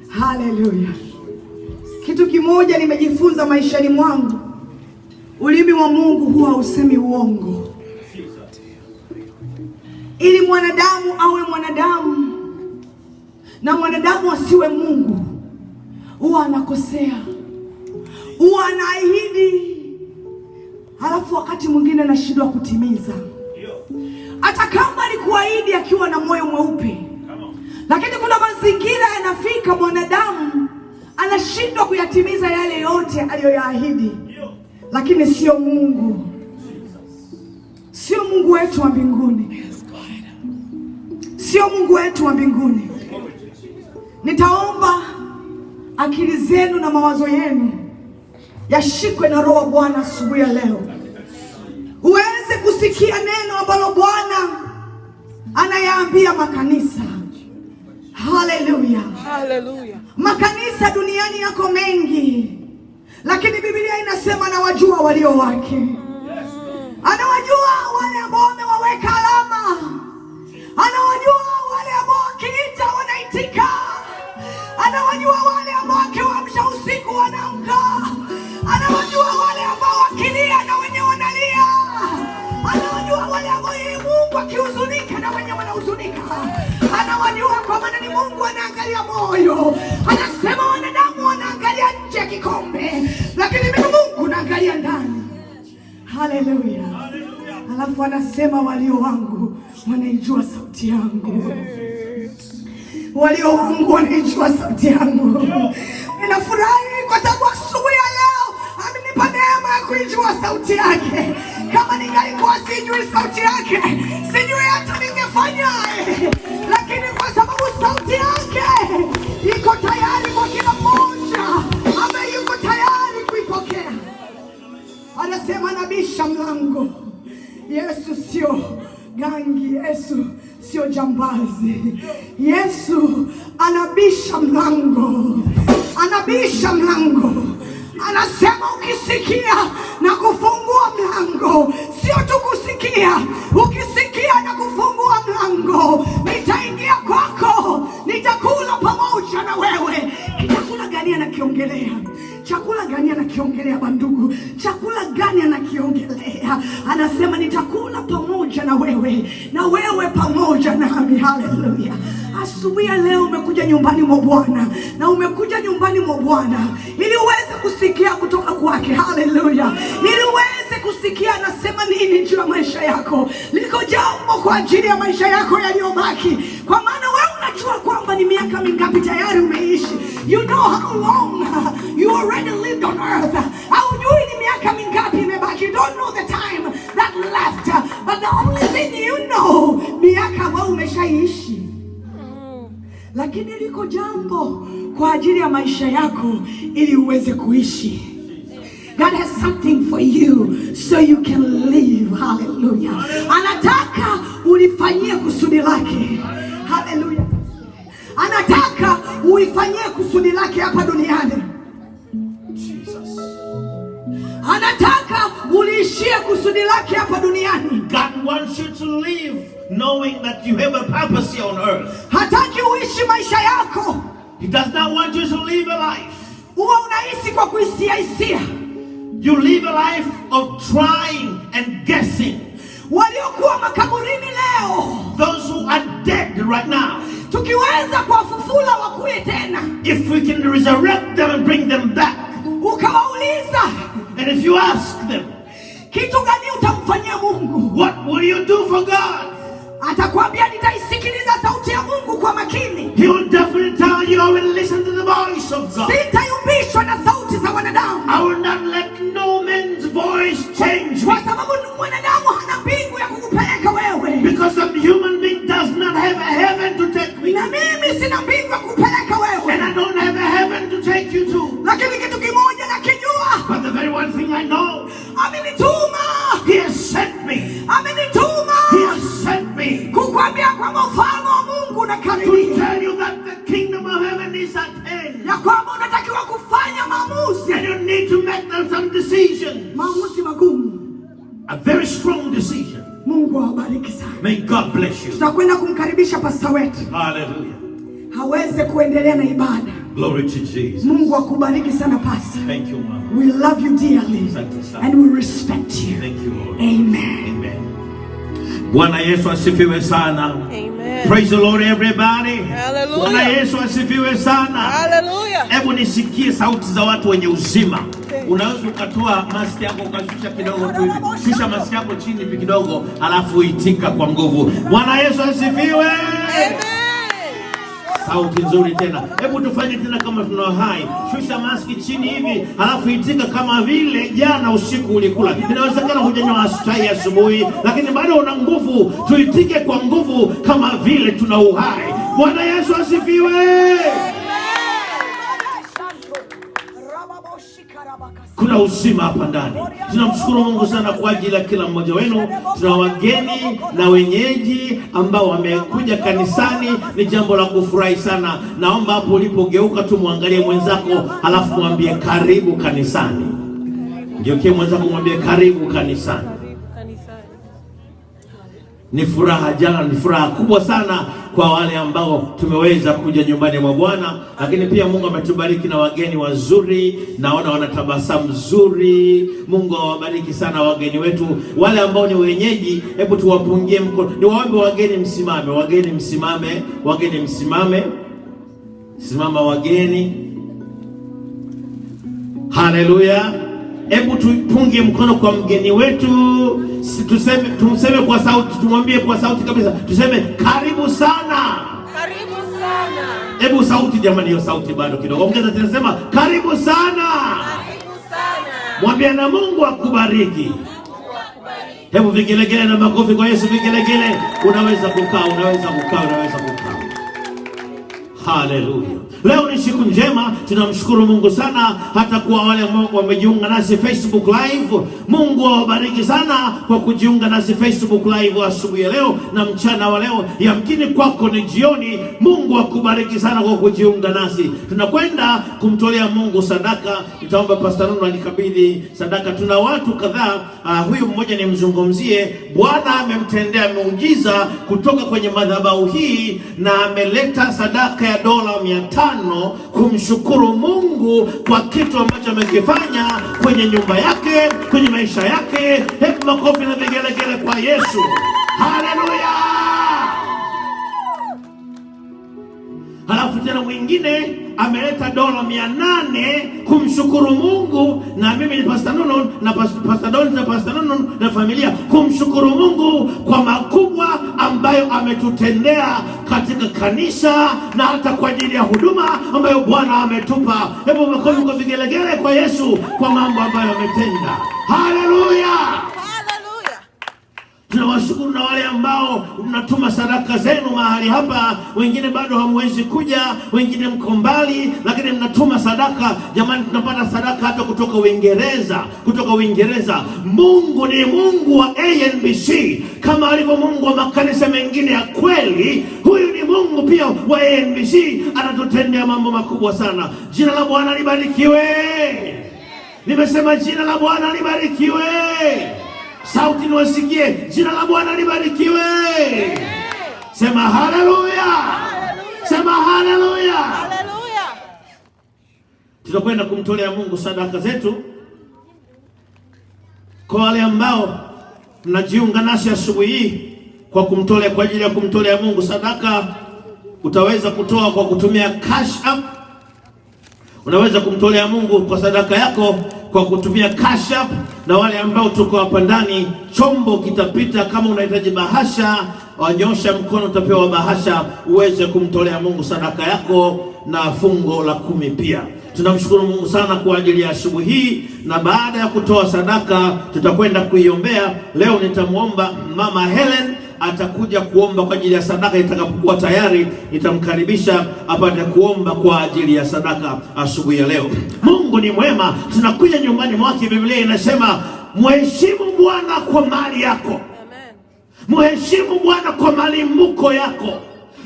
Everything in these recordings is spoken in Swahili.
Haleluya. Kitu kimoja nimejifunza maishani mwangu, ulimi wa Mungu huwa hausemi uongo. Ili mwanadamu awe mwanadamu na mwanadamu asiwe Mungu, huwa anakosea, huwa anaahidi, halafu wakati mwingine anashindwa kutimiza. Hata kama alikuahidi akiwa na moyo mweupe, lakini kuna mazingira yanafika mwanadamu anashindwa kuyatimiza yale yote aliyoyaahidi. Lakini sio Mungu, sio Mungu wetu wa mbinguni, sio Mungu wetu wa mbinguni. Nitaomba akili zenu na mawazo yenu yashikwe na Roho wa Bwana asubuhi ya leo, uweze kusikia neno ambalo Bwana anayaambia makanisa. Haleluya, haleluya. Makanisa duniani yako mengi, lakini Biblia inasema anawajua walio wake. Anawajua wale ambao wamewaweka alama, anawajua wale ambao wakiita wanaitika, anawajua wale ambao wakiamsha usiku wanaamka, anawajua wale ambao wakilia na wenye wanalia, anawajua wale ambao Mungu akihuzunika na wenye wanahuzunika, anawajua kwa maana ni Mungu anaangalia moyo. Anasema wanadamu wanaangalia nje ya kikombe, lakini mimi Mungu naangalia ndani. Haleluya. Alafu anasema walio wangu wanaijua sauti yangu. Walio wangu wanaijua sauti yangu. Ninafurahi kwa sababu asubuhi ya leo amenipa neema ya kuijua sauti yake. Kama ningalikuwa sijui sauti yake, sijui hata ningefanya. Lakini kwa sababu sauti yake iko tayari kwa kila mmoja ambaye yuko tayari kuipokea. Anasema nabisha mlango. Yesu sio gangi, Yesu sio jambazi. Yesu anabisha mlango. Anabisha mlango. Anasema ukisikia na kufungua mlango, sio tu kusikia, ukisikia na kufungua mlango, nitaingia kwako, nitakula pamoja na wewe. Chakula gani anakiongelea? Chakula gani anakiongelea bandugu? Chakula gani anakiongelea? Anasema nitakula pamoja na wewe pamoja nami. Haleluya. Asubuhi ya leo umekuja nyumbani mwa Bwana, na umekuja nyumbani mwa Bwana ili uweze kusikia kutoka kwake. Haleluya. Ili uweze kusikia anasema nini juu ya maisha yako. Liko jambo kwa ajili ya maisha yako yaliyobaki, kwa maana wewe unajua kwamba ni miaka mingapi tayari umeishi. You know how long you already lived on earth. Haujui ni miaka mingapi imebaki. You don't know the time that left, but the only thing you know, miaka wewe umeshaishi. Lakini liko jambo kwa ajili ya maisha yako ili uweze kuishi. God has something for you so you can live. Hallelujah. Anataka ulifanyie kusudi lake. Hallelujah. Anataka uifanyie kusudi lake hapa duniani. Jesus. Anataka uliishie kusudi lake hapa duniani. God wants you to live knowing that you have a purpose here on earth. Hataki uishi maisha yako. He does not want you to live a life. Uwa unaishi kwa kuhisia. You live a life of trying and guessing. Waliokuwa makaburini leo, those who are dead right now, tukiweza kuwafufula wakue tena, if we can resurrect them and bring them back, ukawauliza, and if you ask them, kitu gani utamfanyia Mungu? What will you do for God? Atakwambia nitaisikiliza sauti ya Mungu kwa makini. He will definitely tell you, I will listen to the voice of God. Sitayumbishwa na sauti za wanadamu. I will not let no man's voice change me. Kwa sababu mwanadamu hana mbingu ya kukupeleka wewe. Because a human being does not have a heaven to take me. Na mimi sina mbingu ya kukupeleka wewe. And I don't have a heaven to take you to. Lakini kitu kimoja nakijua. But the very one thing I know, amenituma. He has sent me. Amenituma. He has sent me. Kukwambia kwamba ufalme wa Mungu unakaribia. To tell you that the kingdom of heaven is at hand. Ya kwamba unatakiwa kufanya maamuzi. And you need to make some decisions. Maamuzi magumu. A very strong decision. Mungu awabariki sana. May God bless you. Tutakwenda kumkaribisha pastor wetu. Hallelujah. aweze kuendelea na ibada. Glory to Jesus. Mungu akubariki sana pastor. Thank you, Mom. We love you dearly and we respect you. Thank you, Lord. Amen. Amen. Bwana Yesu asifiwe sana. Amen. Praise the Lord everybody. Hallelujah. Bwana Yesu asifiwe sana. Hallelujah. Hebu nisikie sauti za watu wenye uzima. Unaweza ukatoa maski yako ukashusha kidogo tu hivi. Shusha maski yako chini hivi kidogo, alafu itika kwa nguvu. Bwana Yesu asifiwe. Amen. Sauti nzuri tena. Hebu tufanye tena kama tuna hai. Shusha maski chini hivi, alafu itika kama vile jana usiku ulikula. Inawezekana hujanywa chai asubuhi, lakini bado una nguvu. Tuitike kwa nguvu kama vile tuna uhai. Bwana Yesu asifiwe. Kuna uzima hapa ndani. Tunamshukuru Mungu sana kwa ajili ya kila mmoja wenu. Tuna wageni na wenyeji ambao wamekuja kanisani, ni jambo la kufurahi sana. Naomba hapo ulipogeuka tu muangalie mwenzako, alafu mwambie karibu kanisani. Ngeukie mwenzako mwambie karibu kanisani. Ni furaha jana, ni furaha kubwa sana kwa wale ambao tumeweza kuja nyumbani mwa Bwana, lakini pia Mungu ametubariki na wageni wazuri, naona wanatabasamu nzuri. Mungu awabariki sana wageni wetu. Wale ambao ni wenyeji, hebu tuwapungie mkono. Niwaombe wageni msimame, wageni msimame, wageni msimame. Simama wageni. Haleluya. Hebu tupungie mkono kwa mgeni wetu. Tuseme kwa sauti, tumwambie kwa sauti kabisa. Tuseme karibu sana. Karibu sana. Hebu sauti jamani, hiyo sauti bado kidogo. Ongeza tena, sema karibu sana. Karibu sana. Mwambie na Mungu akubariki. Hebu vigelegele na makofi kwa Yesu, vigelegele. Unaweza kukaa, unaweza kukaa, unaweza kukaa. Haleluya. Leo ni siku njema, tunamshukuru Mungu sana hata kwa wale ambao wamejiunga nasi Facebook Live. Mungu awabariki sana kwa kujiunga nasi Facebook Live asubuhi ya leo na mchana wa leo. Yamkini kwako ni jioni. Mungu akubariki sana kwa kujiunga nasi. Tunakwenda kumtolea Mungu sadaka. Nitaomba Pastor Nuno anikabidhi sadaka. Tuna watu kadhaa, huyu mmoja nimzungumzie. Bwana amemtendea muujiza kutoka kwenye madhabahu hii na ameleta sadaka ya dola 500 kumshukuru Mungu kwa kitu ambacho amekifanya kwenye nyumba yake, kwenye maisha yake. Hebu makofi na vigelegele kwa Yesu. Haleluya. Halafu tena mwingine ameleta dola 800 kumshukuru Mungu, na mimi ni Pastor Nuno na Pastor Don na Pastor Nuno na familia kumshukuru Mungu kwa makubwa ambayo ametutendea katika kanisa na hata kwa ajili ya huduma ambayo Bwana ametupa. Hebu makofi kwa vigelegele kwa Yesu kwa mambo ambayo ametenda. Haleluya. Tunawashukuru na wale ambao mnatuma sadaka zenu mahali hapa. Wengine bado hamwezi kuja, wengine mko mbali, lakini mnatuma sadaka. Jamani, tunapata sadaka hata kutoka Uingereza, kutoka Uingereza. Mungu ni Mungu wa ANBC kama alivyo Mungu wa makanisa mengine ya kweli. Huyu ni Mungu pia wa ANBC, anatutendea mambo makubwa sana. Jina la Bwana libarikiwe. Nimesema jina la Bwana libarikiwe. Sauti niwasikie, jina la Bwana libarikiwe. Sema haleluya. Sema haleluya. Haleluya. Tutakwenda kumtolea Mungu sadaka zetu. Kwa wale ambao mnajiunga nasi asubuhi hii kwa kumtolea, kwa ajili ya kumtolea Mungu sadaka, utaweza kutoa kwa kutumia cash app. Unaweza kumtolea Mungu kwa sadaka yako kwa kutumia cash app, na wale ambao tuko hapa ndani, chombo kitapita. Kama unahitaji bahasha, wanyosha mkono, utapewa bahasha uweze kumtolea Mungu sadaka yako na fungo la 10 pia. Tunamshukuru Mungu sana kwa ajili ya asubuhi hii, na baada ya kutoa sadaka tutakwenda kuiombea. Leo nitamwomba Mama Helen atakuja kuomba kwa ajili ya sadaka. Itakapokuwa tayari nitamkaribisha apate kuomba kwa ajili ya sadaka asubuhi ya leo. Mungu ni mwema, tunakuja nyumbani mwake. Biblia inasema mheshimu Bwana kwa mali yako. Mheshimu Bwana kwa malimbuko yako.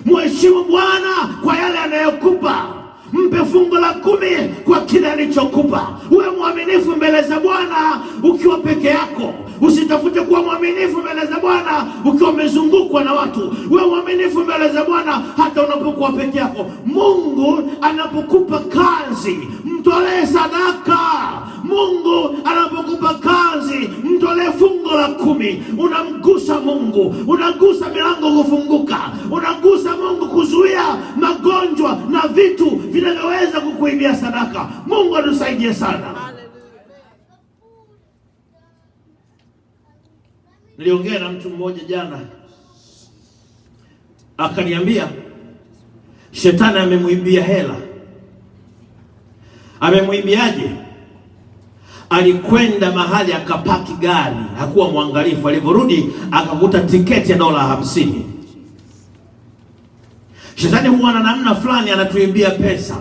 Mheshimu Bwana kwa yale anayokupa. Mpe fungu la 10 kwa kile alichokupa. Uwe mwaminifu mbele za Bwana ukiwa peke yako. Usitafute kuwa mwaminifu mbele za Bwana ukiwa umezungukwa na watu. Uwe mwaminifu mbele za Bwana hata unapokuwa peke yako. Mungu anapokupa kazi, mtolee sadaka. Mungu anapokupa kazi, mtolee fungu la 10. Unamgusa Mungu, unagusa milango kufunguka, unagusa Mungu kuzuia magonjwa na vitu vinavyoweza kukuibia sadaka. Mungu atusaidie sana. Niliongea na mtu mmoja jana, akaniambia shetani amemuibia hela. Amemuibiaje? Alikwenda mahali akapaki gari, hakuwa mwangalifu. Aliporudi akakuta tiketi ya $50. Shetani huwa na namna fulani anatuibia pesa,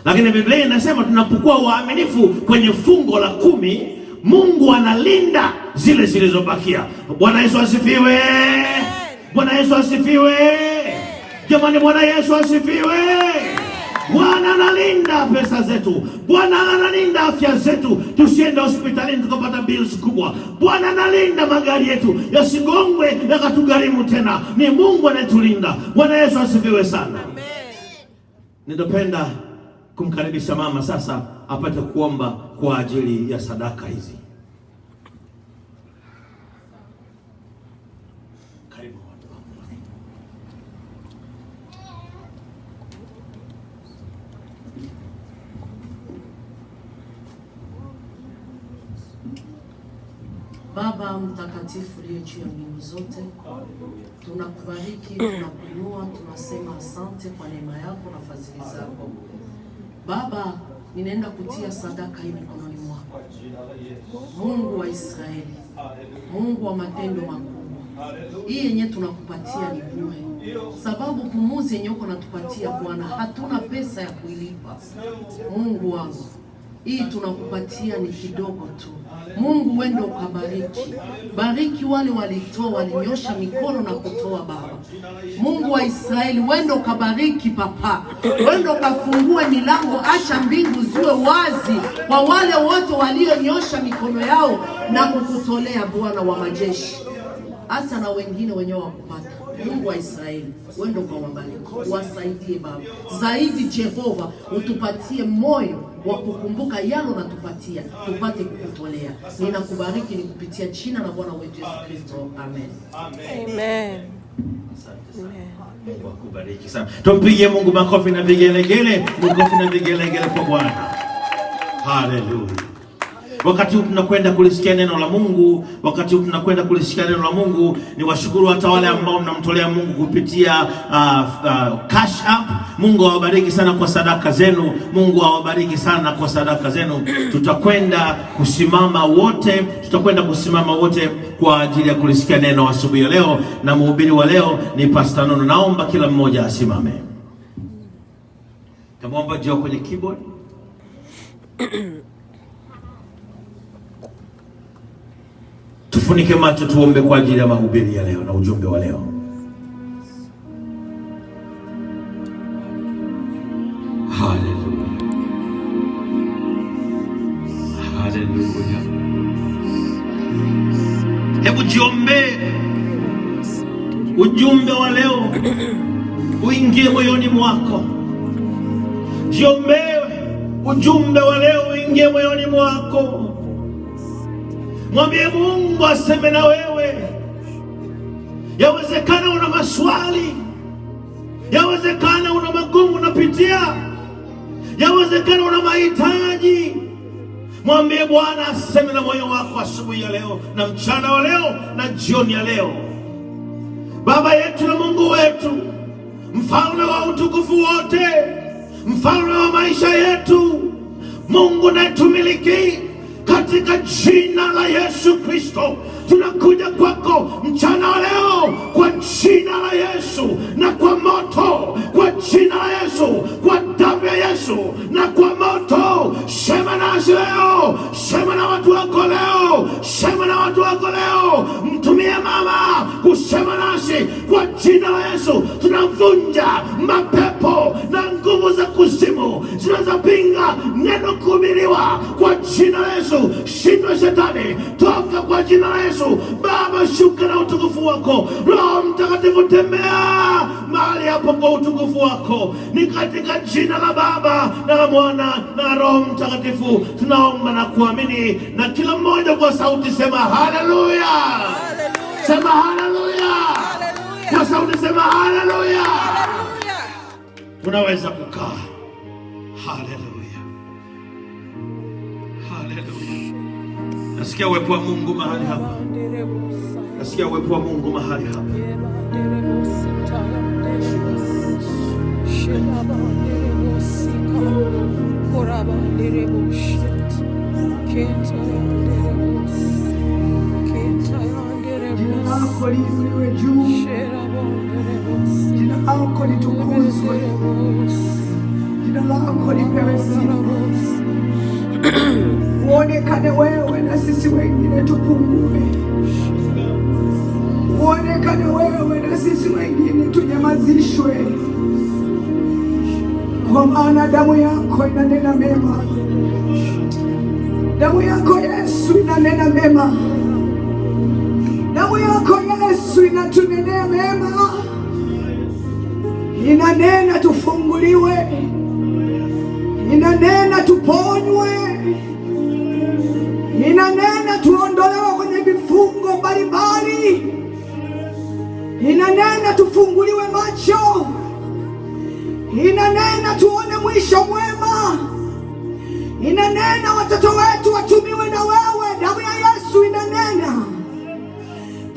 lakini Biblia inasema tunapokuwa waaminifu kwenye fungo la 10, Mungu analinda zile zilizobakia. Bwana Yesu asifiwe. Bwana Yesu asifiwe. Jamani, Bwana Yesu asifiwe. Bwana analinda pesa zetu. Bwana analinda afya zetu, tusiende hospitalini tukapata bills kubwa. Bwana analinda magari yetu yasigongwe yakatugharimu tena. Ni Mungu anayetulinda. Bwana Yesu asifiwe sana. Amen. Nitapenda kumkaribisha mama sasa apate kuomba kwa ajili ya sadaka hizi. Karibu. Baba mtakatifu uliye juu ya mbingu zote, tunakubariki, tunakuinua, tunasema asante kwa neema yako na fadhili zako. Baba, ninaenda kutia sadaka hii mikononi mwako. Mungu wa Israeli, Mungu wa matendo makubwa, hii yenye tunakupatia ni bure, sababu pumuzi yenye uko natupatia Bwana hatuna pesa ya kuilipa. Mungu wangu, hii tunakupatia ni kidogo tu. Mungu wende ukabariki. Bariki wale walitoa, walinyosha mikono na kutoa Baba. Mungu wa Israeli, wende ukabariki Papa. Wende ukafungue milango, acha mbingu ziwe wazi kwa wale wote walionyosha mikono yao na kukutolea Bwana wa majeshi. Hata na wengine wenyewe wakupata. Mungu wa Israeli, wende ukawabariki. Wasaidie Baba. Zaidi Jehova, utupatie moyo wa kukumbuka yalo na tupatia, tupate kukutolea. Ninakubariki nikupitia jina la Bwana wetu Yesu Kristo. Amen. Amen. Mungu akubariki sana. Tumpigie Mungu makofi na vigelegele. Makofi na vigelegele kwa Bwana. Haleluya. Wakati tunakwenda kulisikia neno la Mungu, ni washukuru hata wale ambao mnamtolea Mungu kupitia cash app. Mungu awabariki sana kwa sadaka zenu. Mungu awabariki sana kwa sadaka zenu. Tutakwenda kusimama wote kwa ajili ya kulisikia neno asubuhi ya leo, na mhubiri wa leo ni Pastor Nono. Naomba kila mmoja asimame. Tamwomba Joe kwenye keyboard. Tufunike macho tuombe kwa ajili ya mahubiri ya leo na ujumbe wa leo. Haleluya. Haleluya. Hebu jiombe ujumbe wa leo uingie moyoni mwako. Jiombe ujumbe wa leo uingie moyoni mwako. Mwambie Mungu aseme na wewe. Yawezekana una maswali, yawezekana una magumu unapitia, yawezekana una mahitaji. Mwambie Bwana aseme na moyo wako asubuhi ya leo na mchana wa leo na jioni ya leo. Baba yetu na Mungu wetu, mfalme wa utukufu wote, mfalme wa maisha yetu, Mungu nayetumiliki, katika jina la Yesu Kristo tunakuja kwako mchana wa leo kwa jina la Yesu na kwa moto, kwa jina la Yesu, kwa damu ya Yesu na kwa moto. Sema nasi leo, sema na watu wako leo, sema na watu wako leo. Mtumie mama kusema nasi kwa jina la Yesu. Tunavunja mapepo na nguvu za kuzimu zinazopinga neno kuhubiriwa, kwa jina la Yesu shindwe shetani, toka kwa jina la Yesu. Baba, shuka na utukufu wako. Roho Mtakatifu, tembea mahali hapo kwa utukufu wako. Ni katika jina la Baba na la Mwana na Roho Mtakatifu tunaomba na kuamini, na kila mmoja kwa sauti sema haleluya. Sema haleluya. Kwa sauti sema haleluya. Unaweza kukaa. Haleluya. Haleluya. Nasikia uwepo wa Mungu mahali hapa. Nasikia uwepo wa Mungu mahali hapa. Jina lako liinuliwe juu. Jina lako litukuzwe. Jina lako lipewe sifa. Uonekane wewe na sisi wengine tupungue. Uonekane wewe na sisi wengine tunyamazishwe. Kwa maana damu yako inanena mema. Damu yako Yesu inanena mema. Damu yako Yesu inatunenea mema. Inanena tufunguliwe. Inanena tuponywe. Inanena tuondolewe kwenye vifungo mbalimbali. Inanena tufunguliwe macho. Inanena tuone mwisho mwema. Inanena watoto wetu watumiwe na wewe. Damu ya Yesu inanena.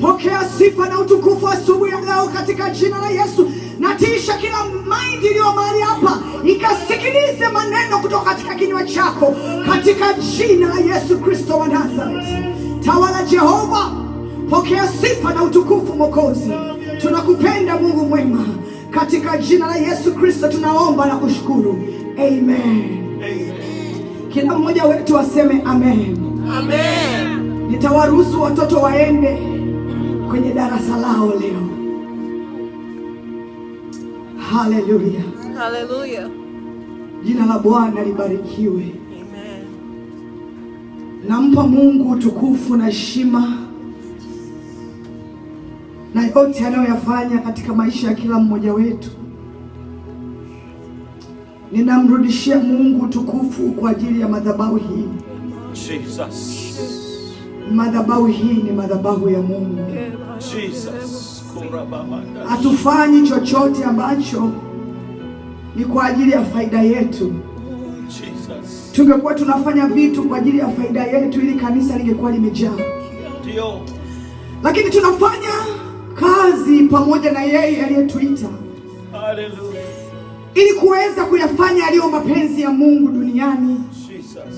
Pokea sifa na utukufu asubuhi ya leo katika jina la Yesu. Natisha kila maindi iliyo mahali hapa ikasikilize maneno kutoka katika kinywa chako katika jina la Yesu Kristo wa Nazareti. Tawala Jehova, pokea sifa na utukufu Mwokozi. Tunakupenda Mungu mwema, katika jina la Yesu Kristo tunaomba na kushukuru. Amen. Kila mmoja wetu aseme amen. Amen. Nitawaruhusu watoto waende kwenye darasa lao leo. Haleluya. Hallelujah. Jina la Bwana libarikiwe. Amen. Nampa Mungu utukufu na heshima na yote anayoyafanya katika maisha ya kila mmoja wetu. Ninamrudishia Mungu utukufu kwa ajili ya madhabahu hii. Jesus. Madhabahu hii ni madhabahu ya Mungu. Jesus. Hatufanyi chochote ambacho ni kwa ajili ya faida yetu. Jesus. Tungekuwa tunafanya vitu kwa ajili ya faida yetu ili kanisa lingekuwa limejaa. Ndio. Lakini tunafanya kazi pamoja na yeye aliyetuita. Hallelujah. Ili kuweza kuyafanya yaliyo mapenzi ya Mungu duniani. Jesus.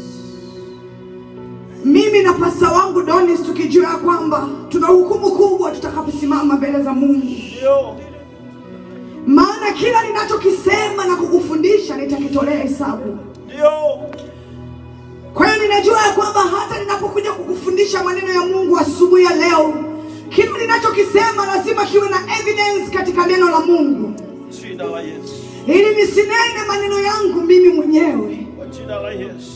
Mimi na pasta wangu Donis tukijua kwamba tuna hukumu kubwa tutakaposimama mbele za Mungu. Ndio. Maana kila ninachokisema na kukufundisha nitakitolea hesabu. Ndio. Kwa hiyo ninajua kwamba hata ninapokuja kukufundisha maneno ya Mungu asubuhi ya leo, kila ninachokisema lazima kiwe na evidence katika neno la Mungu. Jina la Yesu. Ili nisinene maneno yangu mimi mwenyewe. Kwa jina la Yesu.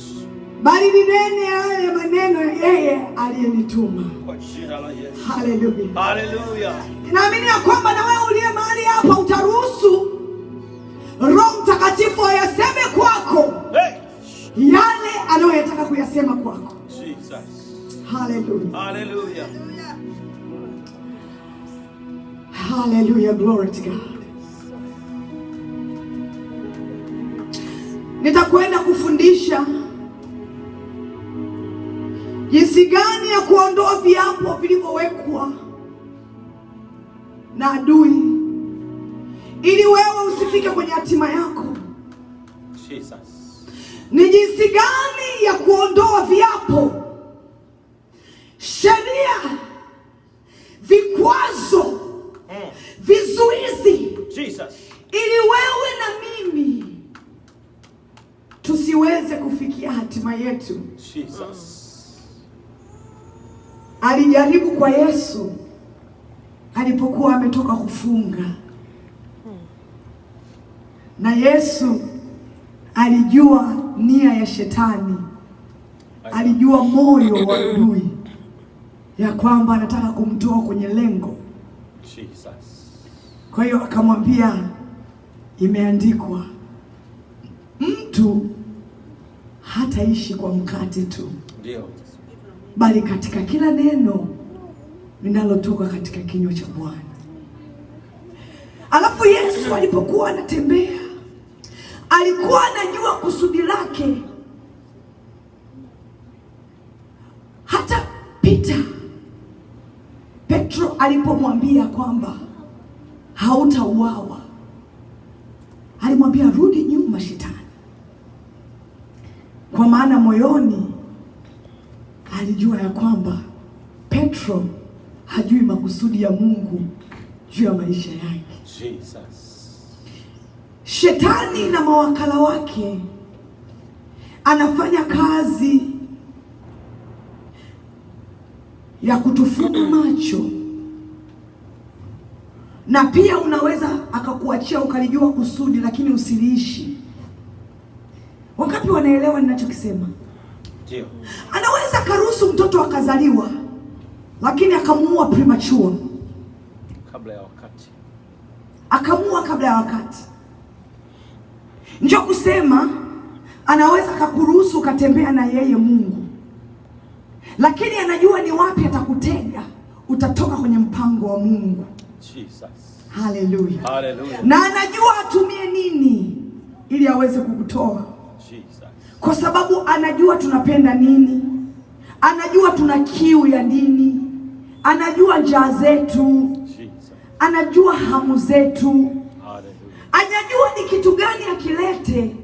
Bali ninene haya maneno ya yeye aliyenituma. Kwa jina la Yesu. Haleluya. Haleluya. Ninaamini ya kwamba na wewe uliye mahali hapa utaruhusu Roho Mtakatifu ayaseme kwako. Hey. Yale anayoyataka kuyasema kwako. Jesus. Haleluya. Haleluya. Hallelujah, glory to God. Nitakwenda kufundisha jinsi gani ya kuondoa viapo vilivyowekwa na adui ili wewe usifike kwenye hatima yako. Jesus. Ni jinsi gani ya kuondoa viapo, sheria, vikwazo, vizuizi, Jesus. ili wewe na mimi tusiweze kufikia hatima yetu. Jesus. Alijaribu kwa Yesu alipokuwa ametoka kufunga, na Yesu alijua nia ya shetani, alijua moyo wa adui ya kwamba anataka kumtoa kwenye lengo. Kwa hiyo akamwambia, imeandikwa, mtu hataishi kwa mkate tu, bali katika kila neno linalotoka katika kinywa cha Bwana. Alafu Yesu alipokuwa anatembea, alikuwa anajua kusudi lake. Hata Petro alipomwambia kwamba hautauawa, alimwambia rudi nyuma Shetani, kwa maana moyoni alijua ya kwamba Petro hajui makusudi ya Mungu juu ya maisha yake. Shetani na mawakala wake anafanya kazi ya kutufumba macho, na pia unaweza akakuachia ukalijua kusudi lakini usiliishi. Wangapi wanaelewa ninachokisema? Ndio. Anaweza karuhusu mtoto akazaliwa lakini akamuua premature, kabla ya wakati. Akamuua kabla ya wakati. Njoo kusema anaweza kakuruhusu ukatembea na yeye Mungu, lakini anajua ni wapi atakutega, utatoka kwenye mpango wa Mungu. Jesus. Hallelujah. Hallelujah. Na anajua atumie nini ili aweze kukutoa. Jesus. Kwa sababu anajua tunapenda nini, anajua tuna kiu ya nini, anajua njaa zetu, anajua hamu zetu. Anajua ni kitu gani akilete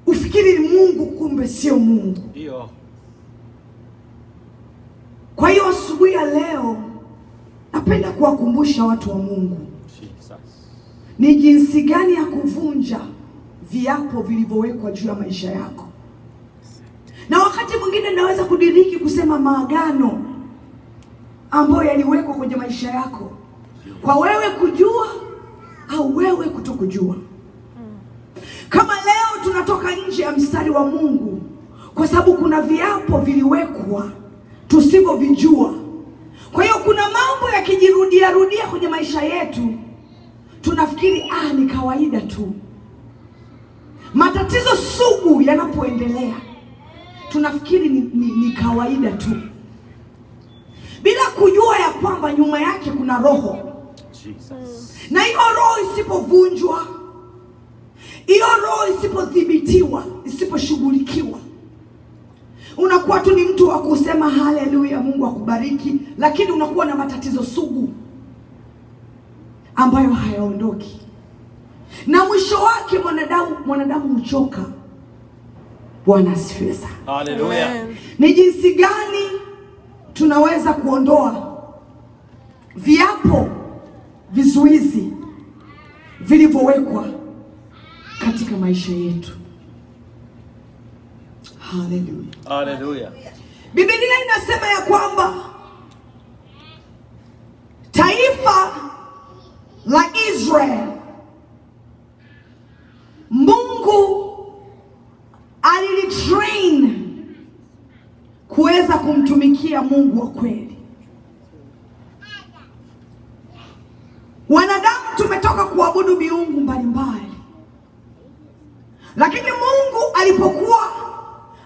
ufikiri ni Mungu, kumbe sio Mungu. Ndio. Kwa hiyo asubuhi ya leo napenda kuwakumbusha watu wa Mungu ni jinsi gani ya kuvunja viapo vilivyowekwa juu ya maisha yako. Na wakati mwingine naweza kudiriki kusema maagano ambayo yaliwekwa kwenye maisha yako, kwa wewe kujua au wewe kutokujua. Kama leo tunatoka nje ya mstari wa Mungu kwa sababu kuna viapo viliwekwa tusivyovijua. Kwa hiyo kuna mambo yakijirudia rudia kwenye maisha yetu, tunafikiri ni kawaida tu. Matatizo sugu yanapoendelea, tunafikiri ni kawaida tu, bila kujua ya kwamba nyuma yake kuna roho. Na hiyo roho isipovunjwa, hiyo roho isipodhibitiwa, isiposhughulikiwa, unakuwa tu ni mtu wa kusema haleluya, Mungu akubariki, lakini unakuwa na matatizo sugu ambayo hayaondoki, na mwisho wake mwanadamu huchoka. Bwana asifiwe sana. Haleluya. Ni jinsi gani tunaweza kuondoa viapo, vizuizi vilivyowekwa katika maisha yetu? Haleluya. Haleluya. Biblia inasema ya kwamba taifa la Israeli, Mungu alilitrain kuweza kumtumikia Mungu wa kweli. Wanadamu tumetoka kuabudu miungu mbalimbali, lakini Mungu alipokuwa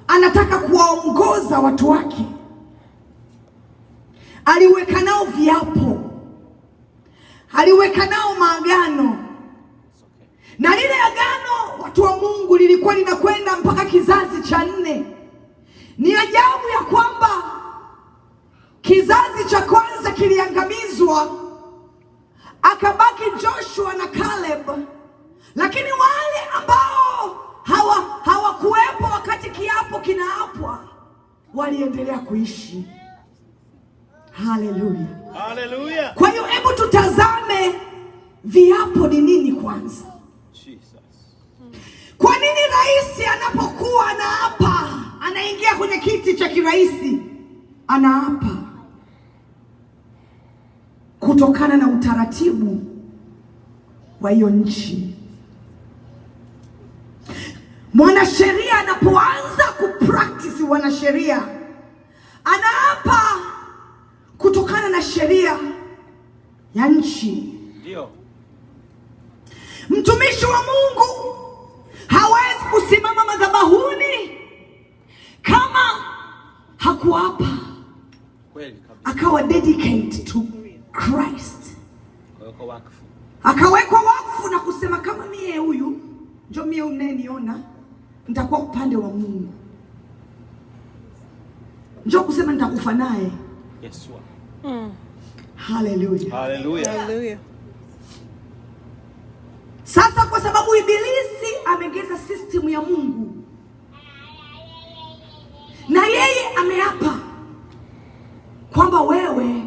anataka kuwaongoza watu wake, aliweka nao viapo, aliweka nao maagano. Na lile agano, watu wa Mungu, lilikuwa linakwenda mpaka kizazi cha 4. Ni ajabu ya kwamba kizazi cha kwanza kiliangamizwa, akabaki Joshua na Caleb, lakini wale ambao hawakuwepo wakati kiapo kinaapwa waliendelea kuishi. Haleluya. Haleluya. Kwa hiyo hebu tutazame viapo ni nini kwanza. Kwa nini rais anapokuwa anaapa, anaingia kwenye kiti cha kiraisi, anaapa? Kutokana na utaratibu wa hiyo nchi. Mwanasheria anapoanza kupractice wanasheria, anaapa kutokana na sheria ya nchi. Ndio. Mtumishi wa Mungu hawezi kusimama madhabahuni kama hakuapa, Kweli kabisa, akawa dedicate to Christ, wakfu, akawekwa wakfu na kusema kama mie huyu ndio mie unayeniona, nitakuwa upande wa Mungu. Njoo kusema nitakufa naye. Yesu. Hallelujah. Hallelujah. Hallelujah. Sasa kwa sababu ibilisi amegeza system ya Mungu na yeye ameapa kwamba wewe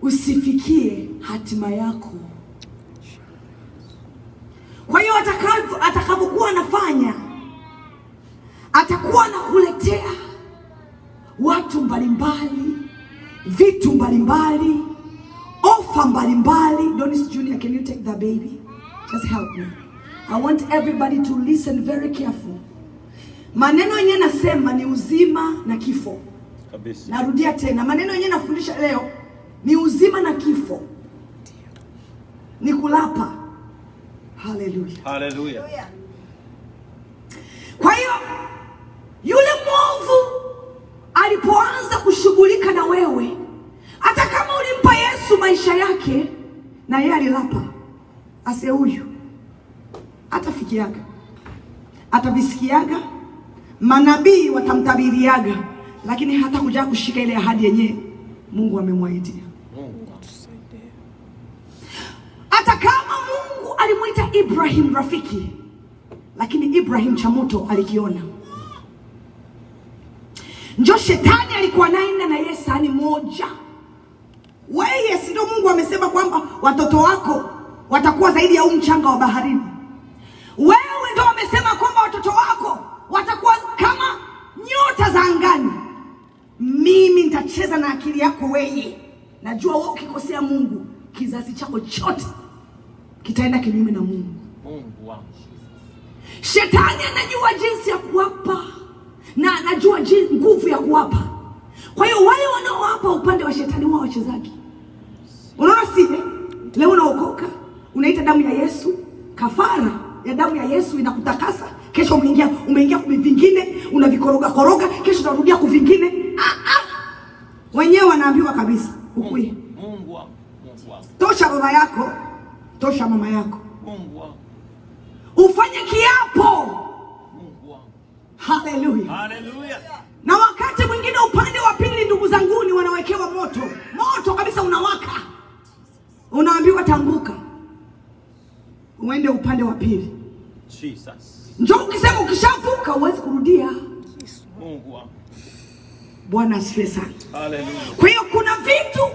usifikie hatima yako. Kwa hiyo atakavyokuwa anafanya, atakuwa anakuletea watu mbalimbali, vitu mbalimbali, ofa mbalimbali. Donis Junior, can you take that baby? Just help me. I want everybody to listen very careful. Maneno yenyewe nasema ni uzima na kifo. Kabisa. Narudia tena, maneno yenyewe nafundisha leo ni uzima na kifo. Ni kulapa. Hallelujah. Hallelujah. Kwa hiyo yule mwovu alipoanza kushughulika na wewe, hata kama ulimpa Yesu maisha yake, na yeye alilapa ase huyu atafikiaga, atavisikiaga, manabii watamtabiriaga, lakini hata kuja kushika ile ahadi yenyewe Mungu amemwaidia. Hata kama Mungu alimuita Ibrahim rafiki, lakini Ibrahim cha moto alikiona. Njo shetani alikuwa naenda na yeye sahani moja. Wewe si ndio Mungu amesema kwamba watoto wako watakuwa zaidi ya mchanga wa baharini? Wewe ndio amesema kwamba watoto wako watakuwa kama nyota za angani. Mimi nitacheza na akili yako wewe. Najua wewe ukikosea Mungu, kizazi chako chote kitaenda kinyume na Mungu. Mungu wangu. Shetani anajua jinsi ya kuwapa na anajua nguvu ya kuwapa. Kwa hiyo wale wanaowapa upande wa shetani wao wachezaji. Unaona sije? Leo unaokoka, unaita damu ya Yesu, kafara ya damu ya Yesu inakutakasa. Kesho umeingia kwa vingine, unavikoroga koroga, kesho unarudia kwa vingine. Wenyewe wanaambiwa kabisa, ukui. Mungu wangu. Mungu wangu. Tosha baba yako, tosha mama yako. Mungu wangu. Ufanye kiapo. Mungu wangu. Hallelujah. Hallelujah. Na wakati mwingine upande wa pili, ndugu zangu, ni wanawekewa moto. Moto kabisa unawaka. Unaambiwa tanguka, uende upande wa pili. Jesus. Njoo ukisema ukishavuka huwezi kurudia. Mungu wangu. Bwana asifiwe sana. Hallelujah. Kwa hiyo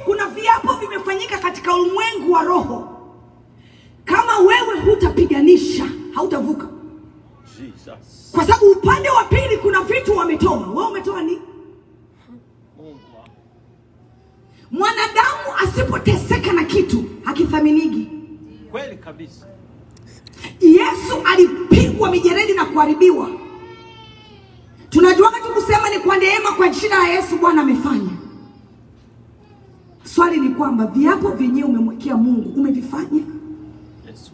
kuna viapo vimefanyika katika ulimwengu wa roho. Kama wewe hutapiganisha, hautavuka. Jesus. Kwa sababu upande wa pili kuna vitu wametoa. Wewe umetoa nini? Mungu wangu. Mwanadamu asipoteseka na kitu hakithaminiki. Kweli kabisa. Yesu alipigwa mijeredi na kuharibiwa. Tunajua tu kusema ni kwa neema, kwa jina la Yesu Bwana amefanya. Swali ni kwamba viapo vyenyewe umemwekea Mungu umevifanya? Yesu.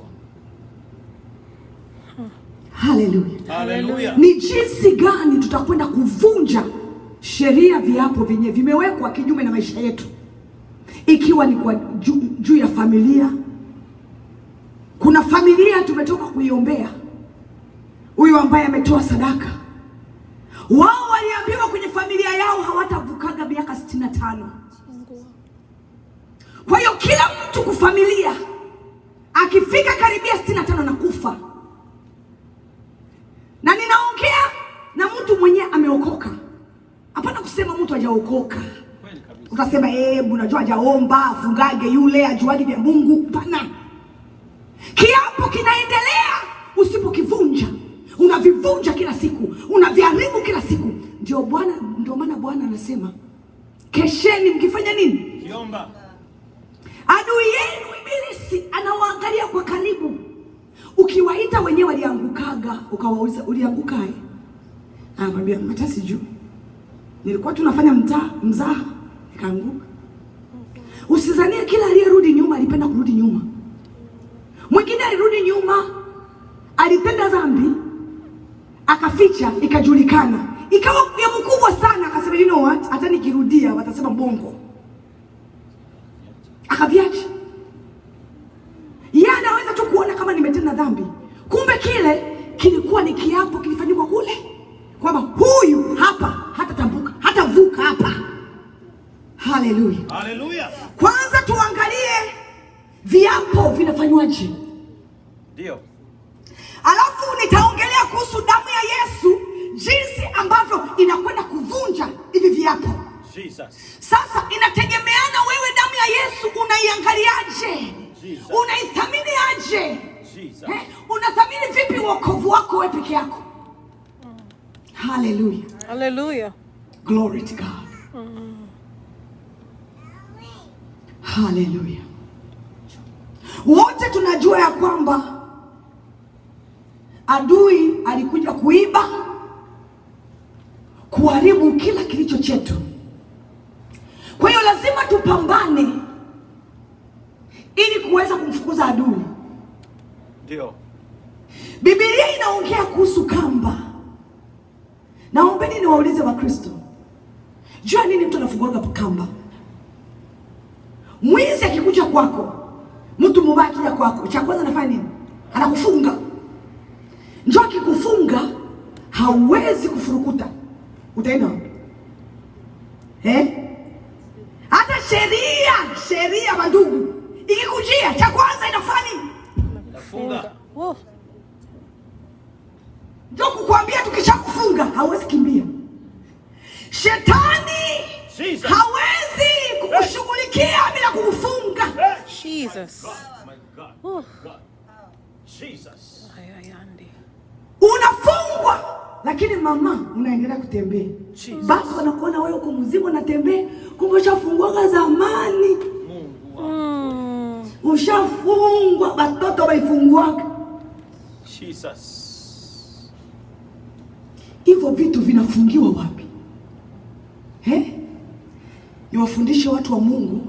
Hallelujah. Hallelujah. Ni jinsi gani tutakwenda kuvunja sheria viapo vyenyewe vimewekwa kinyume na maisha yetu, ikiwa ni kwa juu ya familia. Kuna familia tumetoka kuiombea, huyu ambaye ametoa sadaka, wao waliambiwa kwenye familia yao hawatavukaga miaka 65. Kwa hiyo kila mtu kufamilia akifika karibia 65 na kufa. Na ninaongea na mtu mwenye ameokoka. Hapana kusema mtu hajaokoka. Kweli kabisa. Utasema unajua hajaomba, afungage yule, ajuaje vya Mungu. Hapana. Kiapo kinaendelea, usipokivunja, unavivunja kila siku, unaviharibu kila siku. Ndio maana Bwana anasema, kesheni mkifanya nini? Kiomba. Adui yenu Ibilisi anawaangalia kwa karibu. Ukiwaita wenyewe waliangukaga. ukawauliza ulianguka hai? Anamwambia hata sijui. Nilikuwa tunafanya mzaha nikaanguka. Usizanie kila aliyerudi nyuma alipenda kurudi nyuma. Mwingine alirudi nyuma, alitenda dhambi, akaficha, ikajulikana. Ikawa ya mkubwa sana, akasema you know what? Hata nikirudia watasema bongo. Akaviacha. Yeye anaweza tu kuona kama nimetenda dhambi. Kumbe kile kilikuwa ni kiapo kilifanywa kule. Kwamba huyu hapa hatatambuka, hatavuka hapa. Haleluya. Haleluya. Kwanza tuangalie viapo vinafanywaje. Ndio. Alafu nitaongelea kuhusu damu ya Yesu, jinsi ambavyo inakwenda kuvunja hivi viapo. Jesus. Sasa inategemeana wewe damu ya Yesu unaiangaliaje? Unaithamini aje? Unathamini vipi wokovu wako wewe peke yako? Hallelujah. Hallelujah. Glory to God. Hallelujah. Wote tunajua ya kwamba adui alikuja kuiba, kuharibu kila kilicho chetu. Kwa hiyo lazima tupambane ili kuweza kumfukuza adui. Ndio. Biblia inaongea kuhusu kamba. Naombeni niwaulize Wakristo, jua nini mtu anafungua kamba? Mwizi akikuja kwako, mtu mubaya akija kwako, cha kwanza anafanya nini? Anakufunga. Njoo akikufunga, hauwezi kufurukuta. Utaenda wapi? Hata sheria mandugu, ikikujia cha kwanza inafanya nini? Inafunga. Njoo kukuambia tukishakufunga hauwezi kimbia. Shetani hawezi kukushughulikia bila kukufunga. Jesus. My God. Jesus. Unafungwa lakini mama unaendelea kutembea. Basi wanakuona wewe uko mzima unatembea, kumbe ushafungwa zamani. Ushafungwa, watoto waifungwa. Jesus. Hivyo vitu vinafungiwa wapi? Niwafundishe watu wa Mungu.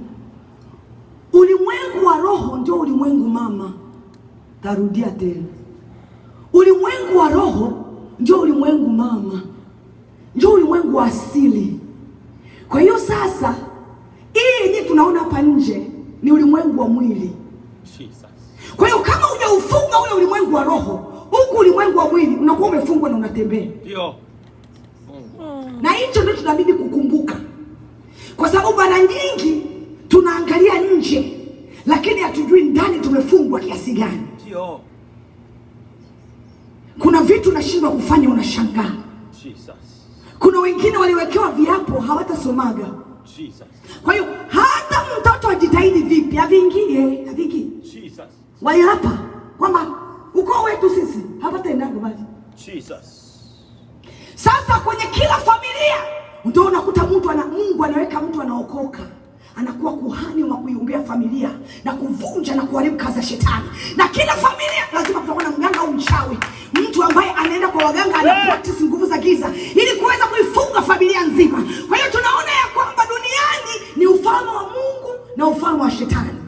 Ulimwengu wa roho ndio ulimwengu mama. Tarudia tena. Ulimwengu wa roho ndio ulimwengu mama. Ndio ulimwengu wa asili. Kwa hiyo sasa, hii yenyewe tunaona hapa nje ni ulimwengu wa mwili. Jesus. Kwa hiyo kama hujaufunga ule ulimwengu wa roho, huku ulimwengu wa mwili unakuwa umefungwa na unatembea. Ndio. Na hicho ndio tunabidi kukumbuka. Kwa sababu mara nyingi tunaangalia nje, lakini hatujui ndani tumefungwa kiasi gani. Ndio. Kuna vitu unashindwa kufanya, unashangaa. Jesus. Kuna wengine waliwekewa viapo hawatasomaga. Jesus. Kwa hiyo hata mtoto ajitahidi vipi, haviingie. Jesus. Waliapa kwamba ukoo wetu sisi hapataendaga basi. Jesus. Sasa kwenye kila familia ndio unakuta Mungu anaweka mtu anaokoka, anakuwa kuhani wa kuiombea familia na kuvunja na kuharibu kazi za shetani. Na kila familia lazima kutakuwa na mganga au mchawi, mtu ambaye anaenda kwa waganga ana practice nguvu za giza ili kuweza kuifunga familia nzima. Kwa hiyo tunaona ya kwamba duniani ni ufalme wa Mungu na ufalme wa shetani.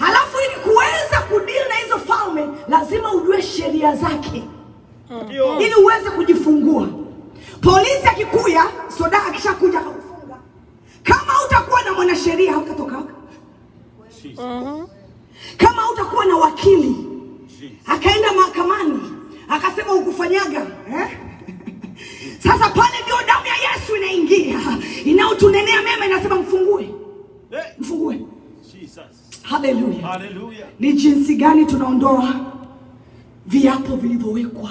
Alafu ili kuweza kudili na hizo falme lazima ujue sheria zake. Ili uweze kujifungua. Polisi akikuja, soda akishakuja kukufunga, kama utakuwa na mwanasheria hautatoka. Kama utakuwa na wakili akaenda mahakamani akasema ukufanyaga, sasa pale ndio damu ya Yesu inaingia, inaotunenea mema, inasema mfungue. Jesus. Hallelujah. Hallelujah. Ni jinsi gani tunaondoa viapo vilivyowekwa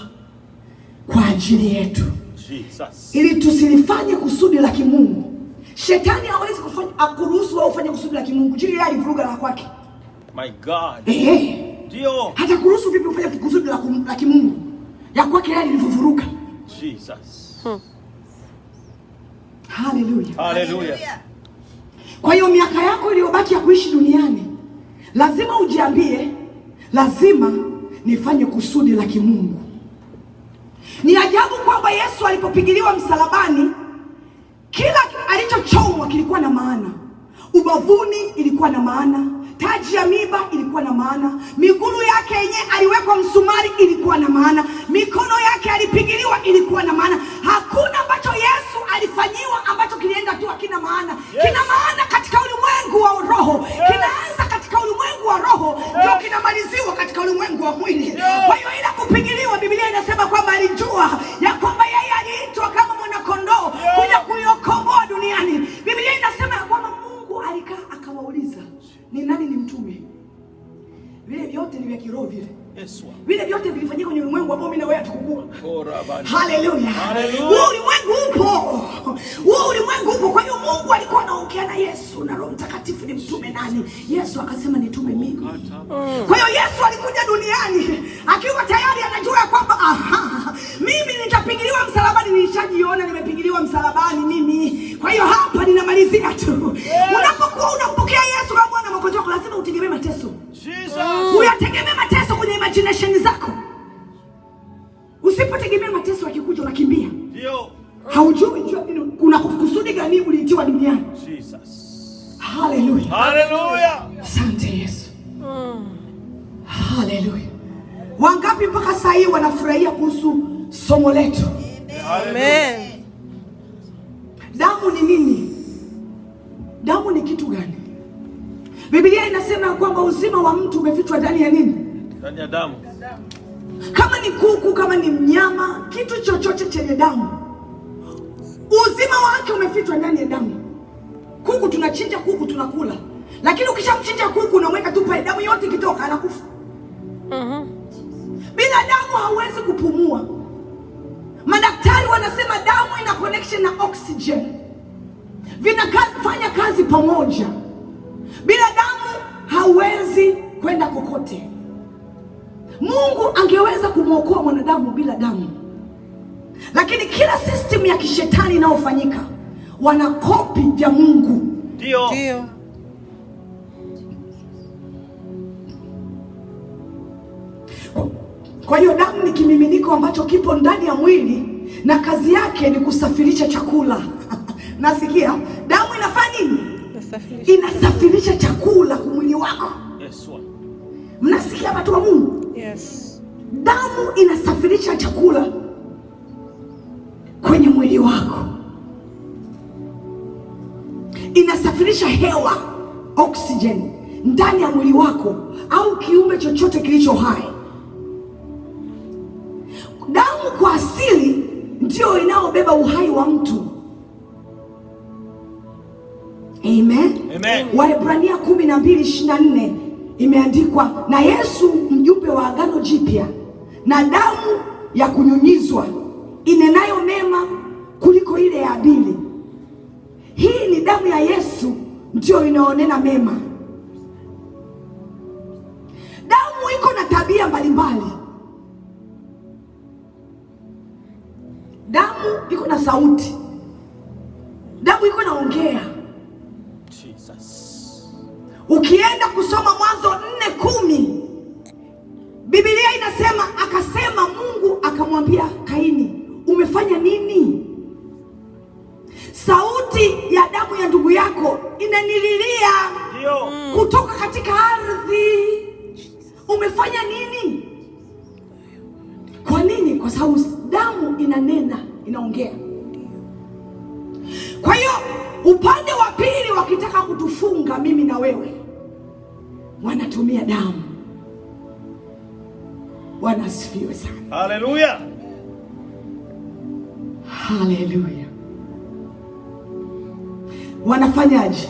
kwa ajili yetu. Jesus. Ili tusilifanye kusudi la kimungu. Shetani hawezi kufanya akuruhusu wewe ufanye kusudi la kimungu. Jili yeye alivuruga la kwake. My God. Ndio. Hata kuruhusu vipi ufanye kusudi la kimungu? Ya kwake yeye alivuruga. Jesus. Hallelujah. Hallelujah. Kwa hiyo miaka yako iliyobaki ya kuishi duniani, lazima ujiambie, lazima nifanye kusudi la kimungu. Ni ajabu kwamba Yesu alipopigiliwa msalabani, kila alichochomwa kilikuwa na maana. Ubavuni ilikuwa na maana, taji ya miba ilikuwa na maana, miguu yake yenyewe aliwekwa msumari ilikuwa na maana, mikono yake alipigiliwa ilikuwa na maana. Hakuna ambacho Yesu alifanyiwa ambacho kilienda tu hakina maana. Kina maana katika ulimwengu wa roho. Kinaanza katika ulimwengu wa roho, ndio kinamaliziwa katika ulimwengu wa mwili. Kwa hiyo ila kupigiliwa, Biblia inasema kwamba alijua ya kwamba yeye aliitwa kama mwana kondoo kuja kuiokomboa duniani. Biblia inasema ya kwamba Mungu alikaa akawauliza, ni nani ni mtume? Vile vyote ni vya kiroho vile. Vile vyote vilifanyika kwenye ulimwengu ambao mimi na wewe hatukukua. Haleluya. Huo ulimwengu upo. Huo ulimwengu upo. Kwa hiyo Mungu alikuwa anaongea na Yesu na Roho Mtakatifu, ni mtume nani? Yesu akasema nitume mimi. Kwa hiyo Yesu alikuja duniani akiwa tayari anajua kwamba mimi nitapigiliwa msalabani, nilishajiona nimepigiliwa msalabani mimi. Kwa hiyo hapa ninamalizia tu. Unapokuwa unampokea Yesu kama Bwana Mwokozi wako, lazima utegemee mateso. Uyategemee mateso kwenye imagination zako. Usipotegemea mateso yakikuja unakimbia. Ndio. Haujui kuna kusudi gani uliitiwa duniani. Jesus. Hallelujah. Hallelujah. Asante Yesu. Hallelujah. Wangapi mpaka sasa hivi wanafurahia kuhusu somo letu? Amen. Damu ni nini? Damu ni kitu gani? Biblia inasema kwamba uzima wa mtu umefichwa ndani ya nini? Ndani ya damu. Kama ni kuku, kama ni mnyama, kitu chochote chenye damu, uzima wake umefichwa ndani ya damu. Kuku tunachinja, kuku tunakula, lakini ukishamchinja kuku unamweka tu pale, damu yote ikitoka anakufa. Bila damu hauwezi kupumua. Madaktari wanasema damu ina connection na oxygen, vinafanya kazi pamoja. Bila damu hauwezi kwenda kokote. Mungu angeweza kumwokoa mwanadamu bila damu, lakini kila system ya kishetani inayofanyika wana kopi vya Mungu. Ndio. Kwa hiyo damu ni kimiminiko ambacho kipo ndani ya mwili na kazi yake ni kusafirisha chakula. Nasikia damu inafanya nini? Inasafirisha chakula kwa mwili wako. Yes. Mnasikia watu wa Mungu? Yes. Damu inasafirisha chakula kwenye mwili wako. Inasafirisha hewa, oxygen ndani ya mwili wako au kiumbe chochote kilicho hai. Damu kwa asili ndio inaobeba uhai wa mtu. Amen. Amen. Waebrania 12:24 imeandikwa, na Yesu mjumbe wa agano jipya na damu ya kunyunyizwa inenayo mema kuliko ile ya Abili. Hii ni damu ya Yesu ndio inaonena mema. Damu iko na tabia mbalimbali. Damu iko na sauti. Damu iko naongea. Ukienda kusoma Mwanzo 4:10, Biblia inasema akasema Mungu akamwambia Kaini, umefanya nini? Sauti ya damu ya ndugu yako inanililia kutoka katika ardhi. Umefanya nini? Kwa nini? Kwa sababu damu inanena, inaongea. Kwa hiyo upande wa pili wakitaka kutufunga mimi na wewe, wanatumia damu. Bwana asifiwe sana. Haleluya. Haleluya. Wanafanyaje?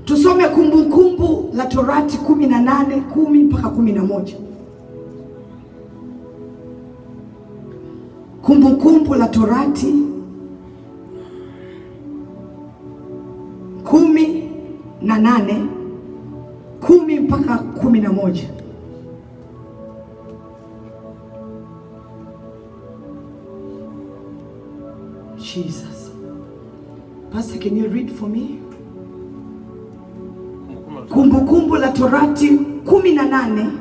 Tusome Kumbukumbu la Torati 18:10 mpaka 11. Kumbukumbu la Torati 18:10 mpaka 11. Jesus. Pastor, can you read for me? Kumbukumbu la Torati 18,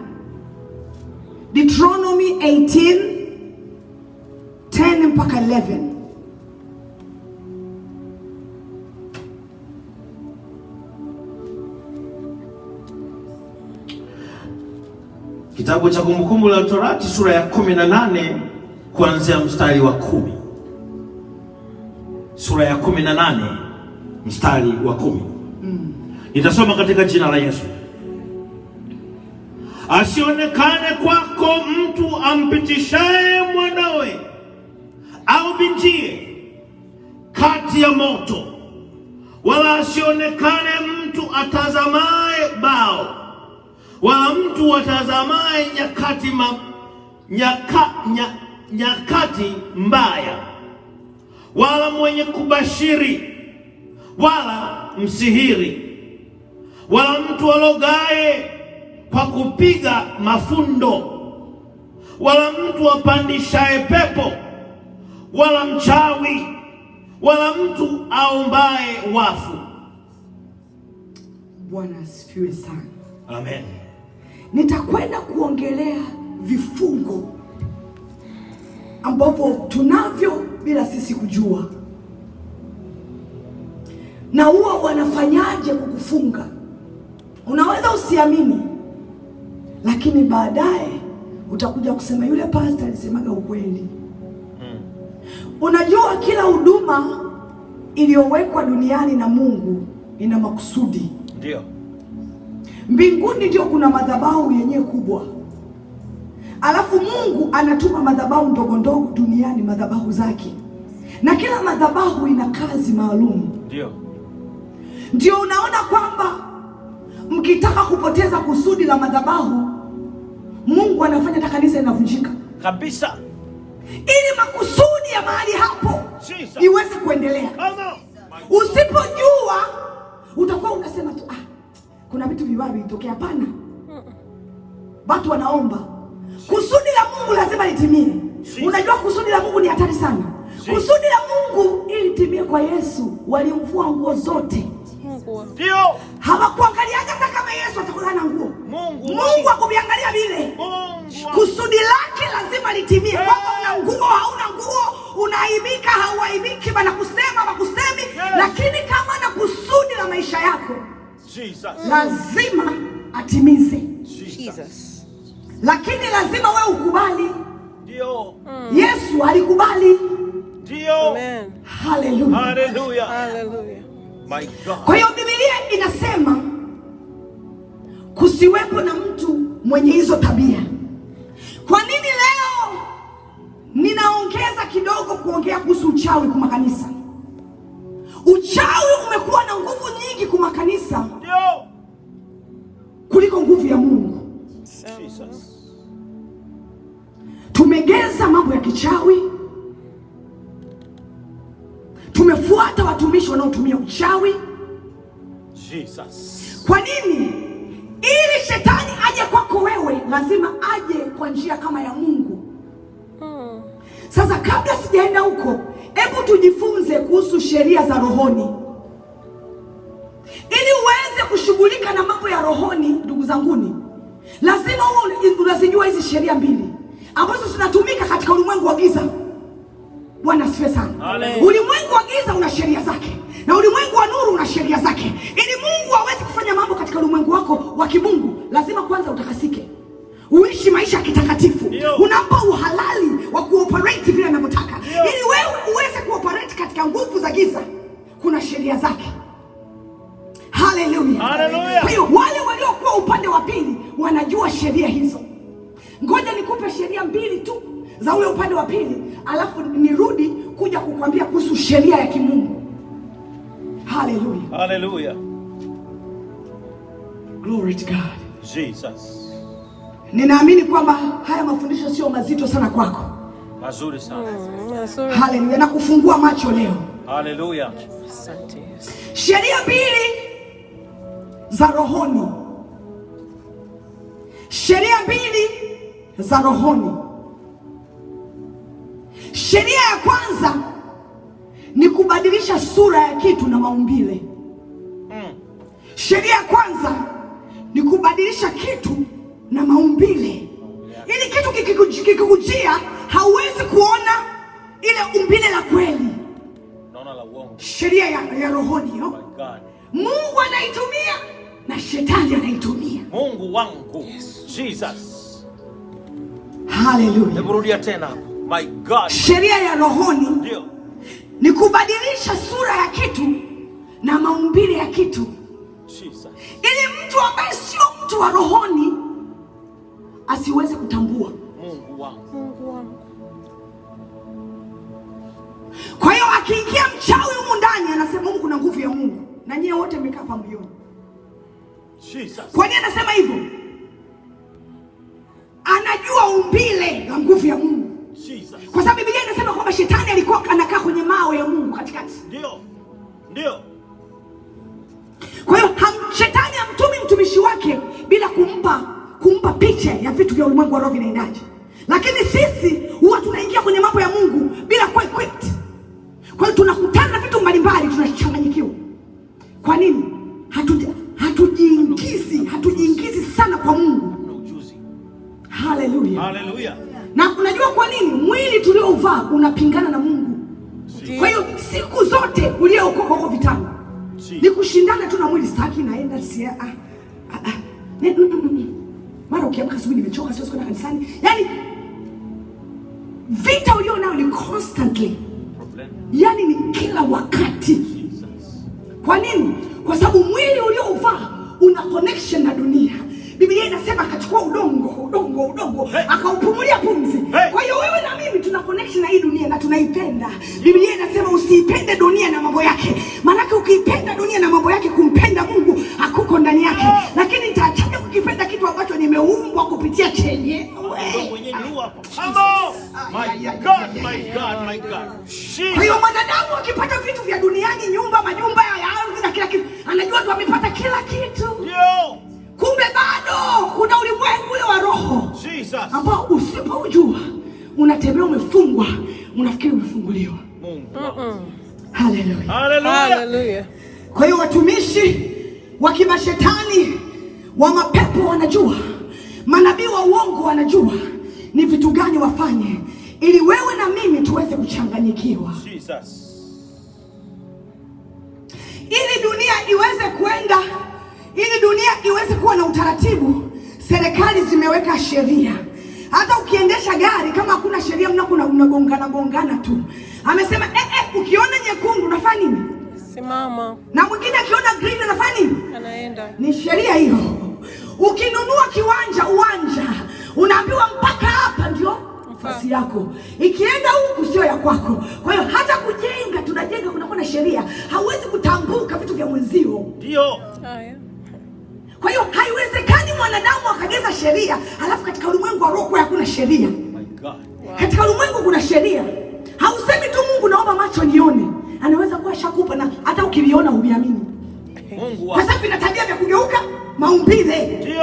Deuteronomy 18:10 11. Kitabu cha Kumbukumbu la Torati sura ya 18 kuanzia mstari wa 10. Sura ya 18 mstari wa 10. Nitasoma katika jina la Yesu. Asionekane kwako mtu ampitishaye mwanawe au bintiye kati ya moto, wala asionekane mtu atazamaye bao, wala mtu atazamaye nyakati mbaya, wala mwenye kubashiri, wala msihiri, wala mtu alogaye kwa kupiga mafundo, wala mtu apandishaye pepo, wala mchawi, wala mtu aombaye wafu. Bwana asifiwe sana. Amen. Nitakwenda kuongelea vifungo ambavyo tunavyo bila sisi kujua, na huwa wanafanyaje kukufunga. Unaweza usiamini, lakini baadaye utakuja kusema yule pastor alisemaga ukweli. Unajua kila huduma iliyowekwa duniani na Mungu ina makusudi. Ndio. Mbinguni ndio kuna madhabahu yenyewe kubwa, alafu Mungu anatuma madhabahu ndogo ndogo duniani, madhabahu zake, na kila madhabahu ina kazi maalum. Ndio unaona kwamba mkitaka kupoteza kusudi la madhabahu, Mungu anafanya hata kanisa linavunjika kabisa, ili makusudi ya mahali hapo iweze kuendelea. Usipojua utakuwa unasema tu kuna vitu vibaya vitokea. Hapana, watu wanaomba, kusudi la Mungu lazima litimie. Unajua kusudi la Mungu ni hatari sana. Kusudi la Mungu ili litimie kwa Yesu, walimvua nguo zote. Ndio. Hawakuangalia hata kama Yesu atakuwa na nguo. Mungu akuviangalia vile. Kusudi lake lazima litimie. Kwamba una nguo hauna nguo, unaaibika hauaibiki, bana kusema makusemi, lakini kama na kusudi la maisha yako lazima atimize. Lakini lazima wewe ukubali. Ndio. Yesu alikubali. Ndio. Amen. Hallelujah. Hallelujah. Hallelujah. My God. Kwa hiyo Biblia inasema kusiwepo na mtu mwenye hizo tabia. Kwa nini leo ninaongeza kidogo kuongea kuhusu uchawi kwa makanisa? Uchawi umekuwa na nguvu nyingi kwa makanisa kuliko nguvu ya Mungu. Tumegeza mambo ya kichawi, tumefuata watumishi wanaotumia uchawi. Kwa nini? Ili shetani aje kwako wewe, lazima aje kwa njia kama ya Mungu. Sasa kabla sijaenda huko, hebu tujifunze kuhusu sheria za rohoni. Ili uweze kushughulika na mambo ya rohoni, ndugu zanguni, lazima unazijua hizi sheria mbili ambazo zinatumika katika ulimwengu wa giza. Bwana asifiwe sana. Ulimwengu wa giza una sheria zake na ulimwengu wa nuru una sheria zake. Ili Mungu aweze kufanya mambo katika ulimwengu wako wa kimungu, lazima kwanza utakasike, uishi maisha ya kitakatifu. Unampa uhalali wa kuoperate vile anavyotaka. Ili wewe uweze kuoperate katika nguvu za giza, kuna sheria zake. Hallelujah. Kwa hiyo wale waliokuwa upande wa pili wanajua sheria hizo. Ngoja nikupe sheria mbili tu za ule upande wa pili, alafu nirudi kuja kukwambia kuhusu sheria ya kimungu. Hallelujah. Hallelujah. Glory to God. Jesus. Ninaamini kwamba haya mafundisho sio mazito sana kwako. Mazuri sana. Hallelujah. Na kufungua macho leo. Hallelujah. Sheria mbili za rohoni. Sheria mbili za rohoni. Sheria ya kwanza ni kubadilisha sura ya kitu na maumbile. Sheria ya kwanza ni kubadilisha kitu na maumbile. Ili kitu kikikujia hauwezi kuona ile umbile la kweli, naona la uongo. Sheria ya rohoni hiyo Mungu anaitumia na shetani anaitumia. Mungu wangu Jesus. Hallelujah. Hebu rudia tena. My God. Sheria ya rohoni ndio ni kubadilisha sura ya kitu na maumbile ya kitu. Jesus. Ili mtu ambaye sio mtu wa rohoni asiweze kutambua Mungu wangu. Mungu wangu. Kwa hiyo akiingia mchawi humu ndani anasema Mungu kuna nguvu ya Mungu. Na nyie wote mmekaa pamoja. Jesus. Kwa nini anasema hivyo? Anajua umbile la nguvu ya Mungu. Jesus. Kwa sababu Biblia inasema kwamba shetani alikuwa anakaa kwenye mawe ya Mungu katikati. Ndio. Kwa hiyo shetani hamtumi mtumishi wake bila kumpa picha ya vitu vya ulimwengu wa roho vinaendaje. Lakini sisi huwa tunaingia kwenye mambo ya Mungu bila kuwa equipped. Kwa hiyo tunakutana na vitu mbalimbali tunachanganyikiwa. Kwa nini? Hatujiingizi sana kwa Mungu. Hallelujah. Na unajua kwa nini? Mwili tuliouvaa unapingana na Mungu. Kwa hiyo siku zote uliokoka huko vitani ni kushindana tu na mwili. Sitaki naenda mara ukiamka asubuhi nimechoka siwezi kwenda kanisani. Yaani vita ulio nao ni constantly. Yaani ni kila wakati. Kwa nini? Kwa sababu mwili uliouvaa una connection na dunia. Biblia inasema akachukua udongo akaupumulia pumzi. Kwa hiyo wewe na mimi tuna connection na hii dunia na tunaipenda. Biblia inasema usiipende dunia na mambo yake. Maana ukiipenda dunia na mambo yake, kumpenda Mungu hakuko ndani yake. Lakini nitaacha kukipenda kitu ambacho nimeumbwa kupitia chenye. My God. Kwa hiyo mwanadamu akipata vitu vya duniani, nyumba, majumba ya ardhi na kila kitu, anajua tu amepata kila kitu. Kumbe bado kuna ulimwengu ule wa roho ambao usipojua unatembea umefungwa, unafikiri umefunguliwa. Hallelujah. Kwa hiyo watumishi wa kimashetani wa mapepo wanajua, manabii wa uongo wanajua ni vitu gani wafanye ili wewe na mimi tuweze kuchanganyikiwa. Ili dunia iweze kwenda, ili dunia iweze kuwa na utaratibu, serikali zimeweka sheria. Hata ukiendesha gari kama hakuna sheria mnagongana tu. Amesema ukiona nyekundu unafanya nini? Simama. Na mwingine akiona green unafanya nini? Anaenda. Ni sheria hiyo. Ukinunua uwanja unaambiwa mpaka hapa ndio nafasi yako. Ikienda huku sio ya kwako. Kwa hiyo hata kujenga tunajenga kunakuwa na sheria. Hauwezi kutambuka vitu vya mwenzio. Ndio. Haya. Kwa hiyo haiwezekani mwanadamu akageza sheria halafu katika ulimwengu wa roho hakuna sheria. Katika ulimwengu kuna sheria. Hausemi tu Mungu naomba macho nione. Anaweza kuwa shakupa na hata ukiliona hubiamini. Mungu kwa sababu ina tabia ya kugeuka maumbile. Ndio.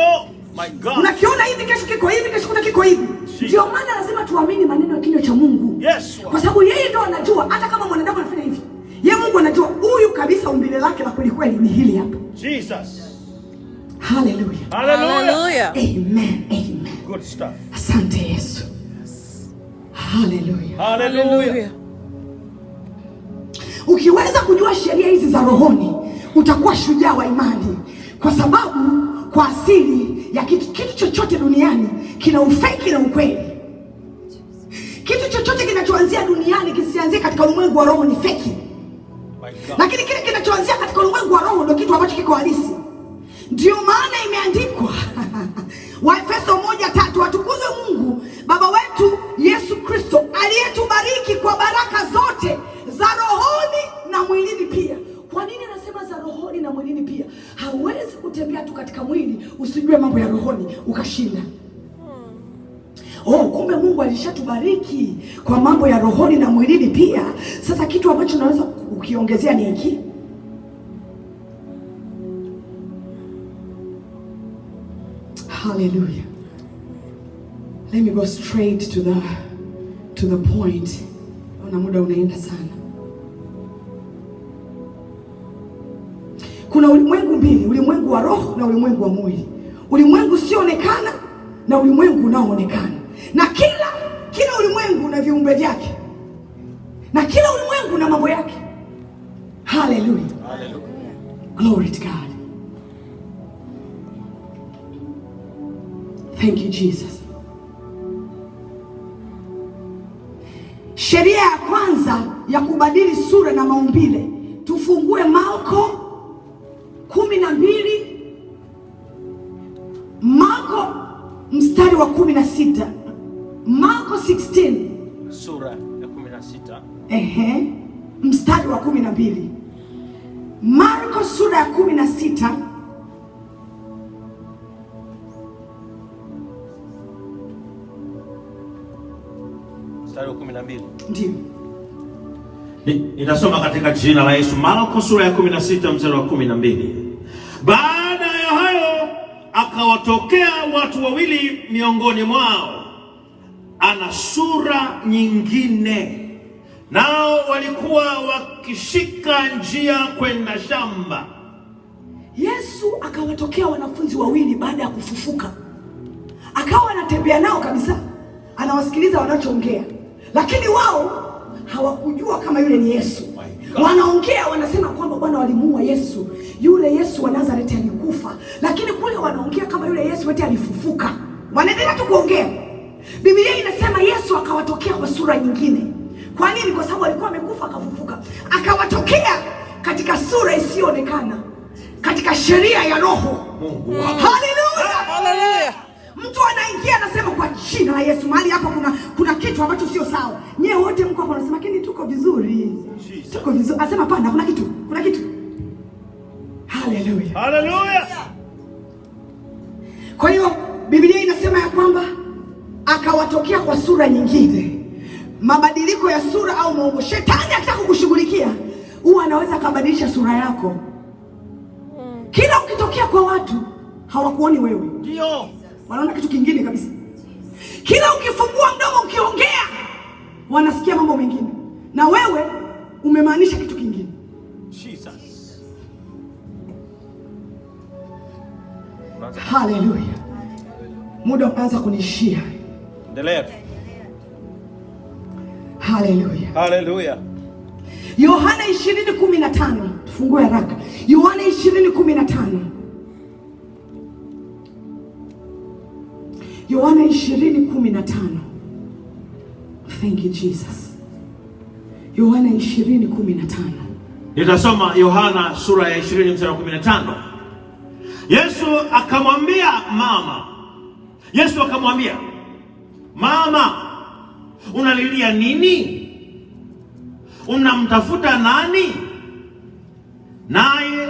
My God. Unakiona hivi kesho kiko hivi, kesho kuna kiko hivi. Ndio maana lazima tuamini maneno ya kinywa cha Mungu. Yes. Kwa sababu yeye ndo anajua hata kama mwanadamu anafanya hivi. Yeye Mungu anajua huyu kabisa umbile lake la kweli kweli ni hili hapa. Jesus. Hallelujah. Amen. Good stuff. Asante Yesu. Hallelujah. Ukiweza kujua sheria hizi za rohoni, utakuwa shujaa wa imani. Kwa sababu kwa asili ya kitu chochote duniani kina ufeki na ukweli. Kitu chochote kinachoanzia duniani kisianzie katika ulimwengu wa roho ni feki. Lakini kile kinachoanzia katika ulimwengu wa roho ndio kitu ambacho kiko halisi. Ndio maana imeandikwa Waefeso 1:3, atukuzwe Mungu Baba wetu Yesu Kristo aliyetubariki kwa baraka zote za rohoni na mwilini pia. Kwa nini anasema za rohoni na mwilini pia? Hauwezi kutembea tu katika mwili usijue mambo ya rohoni ukashinda. Kumbe Mungu alishatubariki kwa mambo ya rohoni na mwilini pia. Sasa kitu ambacho naweza kukiongezea ni hiki. Hallelujah. Let me go straight to the point. Ona muda unaenda sana. Kuna ulimwengu mbili, ulimwengu wa roho na ulimwengu wa mwili. Ulimwengu usioonekana na ulimwengu unaoonekana. Na kila ulimwengu una viumbe vyake. na kila ulimwengu na mambo yake. Hallelujah. Glory to God. Thank you Jesus. Sheria ya kwanza ya kubadili sura na maumbile, tufungue Marko 12, Marko mstari wa 16, Marko 16 sura ya 16 mstari wa 12, Marko sura ya 16 mstari wa 12. Ndio. Nitasoma katika jina la Yesu. Marko sura ya 16 mstari wa 12. Baada ya hayo akawatokea watu wawili miongoni mwao, ana sura nyingine, nao walikuwa wakishika njia kwenda shamba. Yesu akawatokea wanafunzi wawili baada ya kufufuka, akawa anatembea nao kabisa, anawasikiliza wanachoongea, lakini wao hawakujua kama yule ni Yesu. Wanaongea wanasema kwamba Bwana walimuua Yesu, yule Yesu wa Nazareti alikufa, lakini kule wanaongea kama yule Yesu eti alifufuka. Wanaendelea tu kuongea. Biblia inasema Yesu akawatokea kwa sura nyingine. Kwa nini? Kwa sababu alikuwa amekufa akafufuka. Akawatokea katika sura isiyoonekana, katika sheria ya roho. Haleluya! Haleluya! Mtu anaingia anasema kwa jina la Yesu, mahali hapa kuna kitu ambacho sio sawa. Nyewe wote mko hapo unasema lakini tuko vizuri. Tuko vizuri. Anasema pana kuna kitu. Haleluya. Haleluya. Kwa hiyo Biblia inasema ya kwamba akawatokea kwa sura nyingine. Mabadiliko ya sura au maumbo, shetani akitaka kukushughulikia huwa anaweza akabadilisha sura yako. Kila ukitokea kwa watu hawakuoni wewe, ndio wanaona kitu kingine kabisa. Kila ukifungua mdomo ukiongea wanasikia mambo mengine, na wewe umemaanisha kitu kingine. Jesus. Haleluya. Muda unaanza kunishia. Endelea. Haleluya. Haleluya. Yohana 20:15. Tufungue haraka. Yohana 20:15. Yohana 20:15. Thank you Jesus. Yohana 20:15. Nitasoma Yohana sura ya 20 mstari wa 15. Yesu akamwambia, mama, unalilia nini? Unamtafuta nani? Naye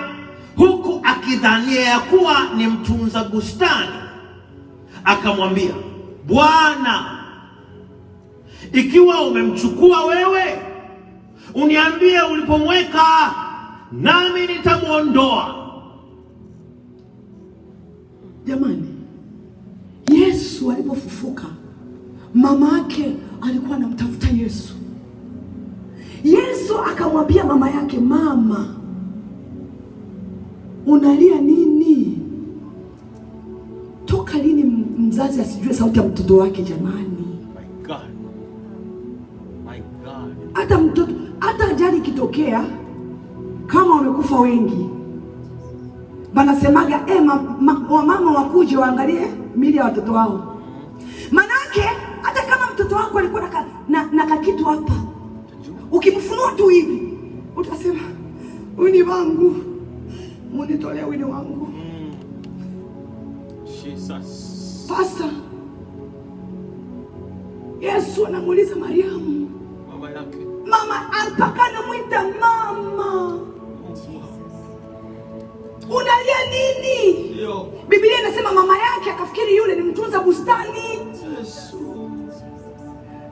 huku akidhania ya kuwa ni mtunza bustani akamwambia, Bwana, ikiwa umemchukua wewe, uniambie ulipomweka, nami nitamwondoa. Jamani, Yesu alipofufuka, mama yake alikuwa anamtafuta Yesu. Yesu akamwambia mama yake, mama, unalia nini? Toka lini mzazi asijue sauti ya mtoto wake jamani? My God. Hata mtoto, hata ajali ikitokea, kama wamekufa wengi, banasemaga wamama wakuje waangalie mili ya watoto wao. Manake hata kama mtoto wako alikuwa na kakitu hapa, ukimfunua tu hivi utasema huyu ni wangu, munitolee huyu ni wangu. Jesus. Pastor, Yesu anamuuliza Mariamu, Mama yake, mama, mpaka anamwita mama, unalia nini? ndio Biblia inasema mama yake akafikiri yule ni mtunza bustani. Yesu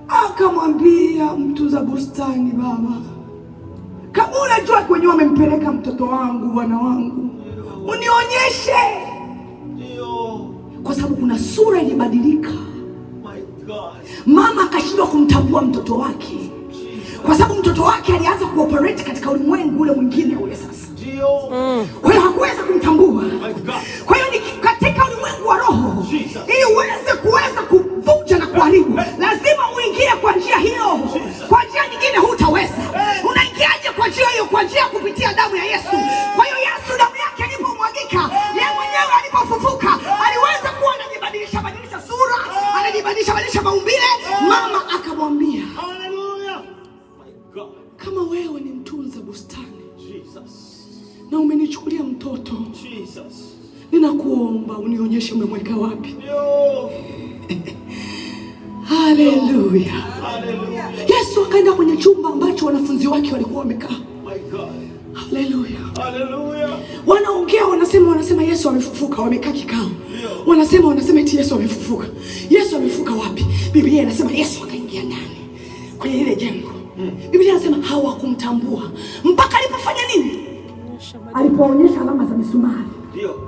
akamwambia mtunza bustani, baba, kama unajua kwenye wamempeleka mtoto wangu, bwana wangu, unionyeshe. ndio, Kwa sababu kuna sura ilibadilika. my God. Mama akashindwa kumtambua mtoto wake, kwa sababu mtoto wake alianza kuoperate katika ulimwengu ule mwingine ule sasa. Ndio. Kwa hiyo hakuweza kumtambua. My God. Kwa hiyo ni katika ulimwengu wa roho, Jesus. ili kuweza kuvunja na kuharibu, lazima uingie kwa njia hiyo. Kwa njia nyingine hutaweza. Kama wewe ni mtunza bustani na umenichukulia mtoto, ninakuomba unionyeshe umemweka wapi. Haleluya. Yesu akaenda kwenye chumba ambacho wanafunzi wake walikuwa wamekaa. Haleluya. Wanaongea, wanasema Yesu amefufuka, wamekaa kikao. Wanasema eti Yesu amefufuka. Yesu amefufuka wapi? Biblia inasema Yesu akaingia ndani kwenye ile jengo. Biblia inasema hawakumtambua mpaka alipofanya nini? Alipoonyesha alama za misumari. Ndio.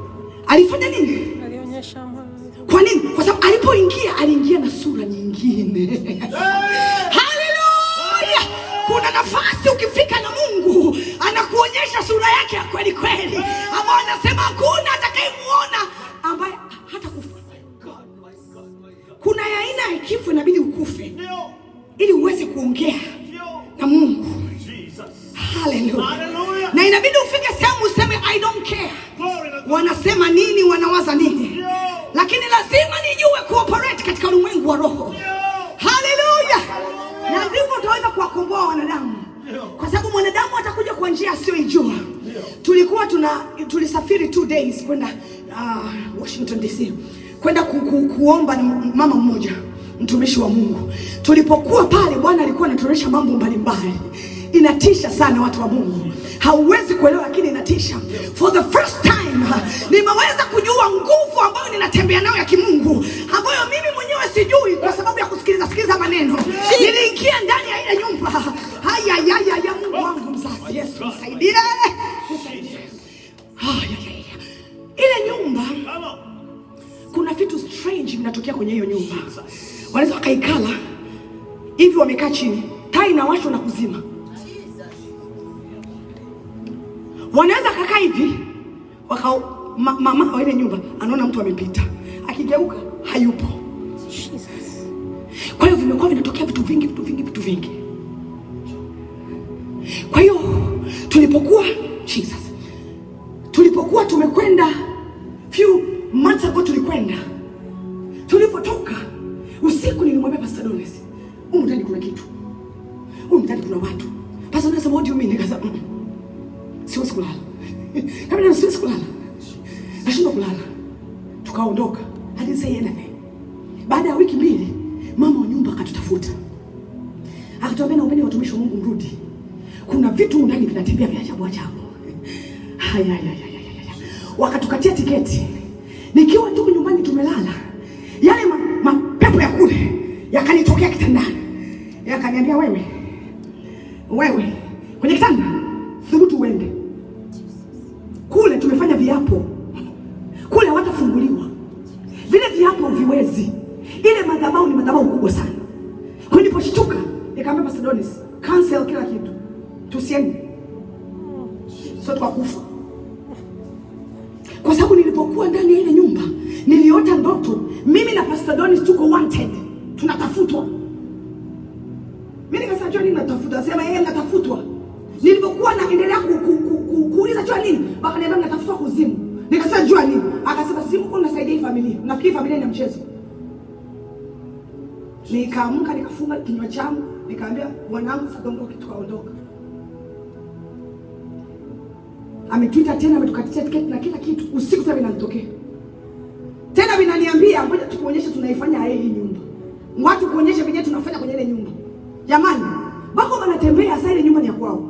Alifanya nini? Alionyesha alama. Kwa nini? Kwa sababu alipoingia aliingia na sura nyingine. Haleluya! Kuna nafasi ukifika na Mungu anakuonyesha sura yake ya kweli kweli, ambao anasema hakuna atakayemuona ambaye hata kufa. Kuna aina ya kifo inabidi ukufe ili uweze kuongea na Mungu. Haleluya. Na inabidi ufike sehemu useme I don't care. Wanasema nini, wanawaza nini? Lakini lazima nijue kuoperate katika ulimwengu wa roho. Haleluya. Na ndivyo utaweza kuwakomboa wanadamu. Kwa sababu mwanadamu atakuja kwa njia asiyoijua. Tulisafiri 2 days kwenda Washington DC. Kwenda kuomba na mama mmoja, mtumishi wa Mungu. Tulipokuwa pale, Bwana alikuwa anatuonyesha mambo mbalimbali. Inatisha sana watu wa Mungu. Hauwezi kuelewa, lakini inatisha. For the first time nimeweza kujua nguvu ambayo ninatembea nayo ya kimungu, ambayo mimi mwenyewe sijui kwa sababu ya kusikiliza maneno. Niliingia ndani ya ile nyumba. Ya Mungu wangu mzazi, Yesu nisaidie. Ile nyumba kuna vitu strange vinatokea kwenye hiyo nyumba. Wanaweza wakaikala hivi, wamekaa chini, taa inawashwa na kuzima. Wanaweza kakaa hivi, mama wa ile nyumba anaona mtu amepita, akigeuka hayupo. Kwa hiyo vimekuwa vinatokea vitu vingi. Kwa hiyo tulipokuwa tumekwenda few months ago, tulipotoka usiku, nilimwambia Pastor Donis, huko ndani kuna kitu, huko ndani kuna watu. Pastor Donis, what do you mean? Nikasema siwezi kulala. Kama siwezi kulala, nashindwa kulala. Tukaondoka. I didn't say anything. Baada ya wiki 2, mama wa nyumba akatutafuta. Akatuambia, naombeni watumishi wa Mungu mrudi. Kuna vitu ndani vinatembea vya ajabu. Wakatukatia tiketi. Nikiwa tu nyumbani tumelala, yale mapepo ya kule yakanitokea kitandani. Yakaniambia, wewe kwenye kitanda, thubutu uende. Kule tumefanya viapo. Kule hawatafunguliwa. Vile viapo viwezi. Ile madhabahu ni madhabahu kubwa sana. Kwa niliposhtuka, nikamwambia Pastor Donis, cancel kila kitu. Tusiende. Sio tukakufa. Kwa sababu nilipokuwa ndani ya ile nyumba, niliota ndoto. Mimi na Pastor Donis tuko wanted. Tunatafutwa. Mimi nikasema, "Jua nini natafutwa?" Sema yeye anatafutwa. Nilipokuwa naendelea kuuliza jua nini, wakaniambia mnatafutwa kuzimu. Nikasema jua nini? Akasema simu kwa unasaidia familia. Nafikiri familia ni mchezo. Nikaamka, nikafunga kinywa changu, nikaambia mwanangu sadongo, tukaondoka. Ametuita tena, ametukatia tiketi na kila kitu. Usiku tena vinanitokea. Tena vinaniambia, ngoja tukuonyeshe tunaifanya hii nyumba. Watu kuonyesha venyewe tunafanya kwenye ile nyumba. Jamani, bako wanatembea sasa, ile nyumba ni ya kwao.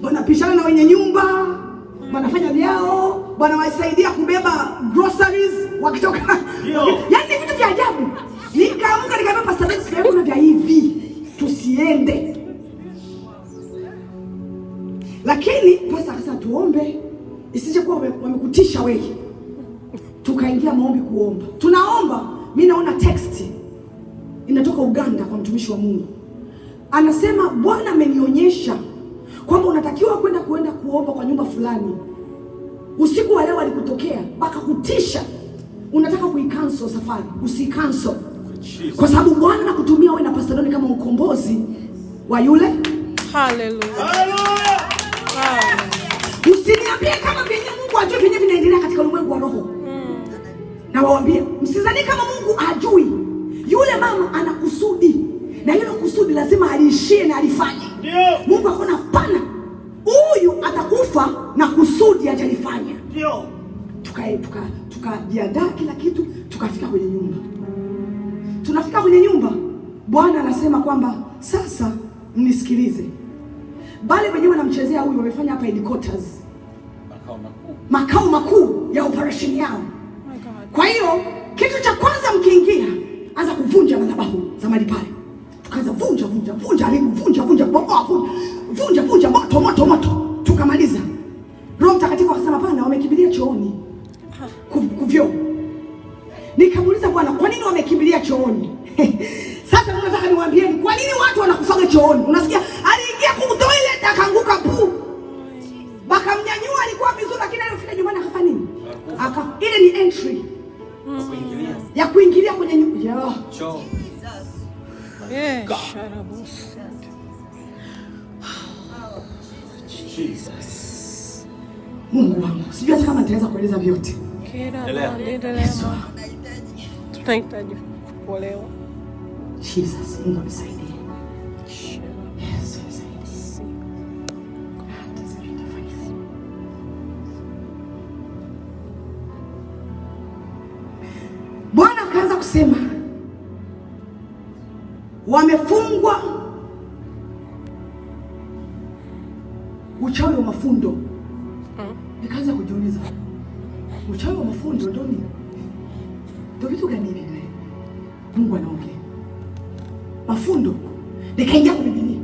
Wanapishana na wenye nyumba, wanafanya vyao, wanawasaidia kubeba groceries wakitoka. Yaani vitu vya ajabu. Nikaamka nikamwambia Pastor Donis, kuna vya hivi, tusiende. Lakini Pastor akasema tuombe isije kuwa wamekutisha wewe. Tukaingia maombi kuomba. Tunaomba, mimi naona text inatoka Uganda kwa mtumishi wa Mungu. Anasema Bwana amenionyesha kwamba unatakiwa kwenda kuomba kwa nyumba fulani. Usiku wa leo alikutokea baka kutisha. Unataka kuicancel safari, usicancel. Kwa sababu Bwana anakutumia wewe na Pastor Donis kama ukombozi wa yule. Hallelujah. Usiniambie kama vyenye Mungu ajui vyenye vinaendelea katika ulimwengu wa roho. Na waambie, msizani kama Mungu ajui. Yule mama ana kusudi. Na hilo kusudi kusudi lazima aliishie na alifanye. Mungu akaona hapana, huyu atakufa na kusudi hajalifanya. Ndio. Tukajiandaa kila kitu, tukafika kwenye nyumba. Tunafika kwenye nyumba, Bwana anasema kwamba sasa mnisikilize. Bale wenyewe wanamchezea huyu, wamefanya hapa headquarters, makao makuu ya operation yao. Kwa hiyo kitu cha kwanza mkiingia, anza kuvunja madhabahu za mali pale. Tukaanza vunja moto. Tukamaliza. Roho Mtakatifu akasema pana wamekimbilia chooni. Kuvyo. Nikamuuliza Bwana, kwa nini wamekimbilia chooni? Sasa nataka niwaambieni kwa nini watu wanakufaga chooni. Unasikia aliingia kwa toilet akaanguka pu. Bakamnyanyua, alikuwa vizuri, lakini alifika nyumbani akafanya nini? Ile ni entry. Ya kuingilia kwenye nyumba. Jesus. Mungu wangu, sijui hata kama nitaweza kueleza vyote. Tunahitaji kuolewa. Jesus, Mungu nisaidie. Bwana akaanza kusema wamefungwa uchawi wa mafundo. Nikaanza kujiuliza, uchawi wa mafundo ndio nini? Ndio kitu gani hivi? Mungu anaongea mafundo. Nikaingia kwenye Biblia,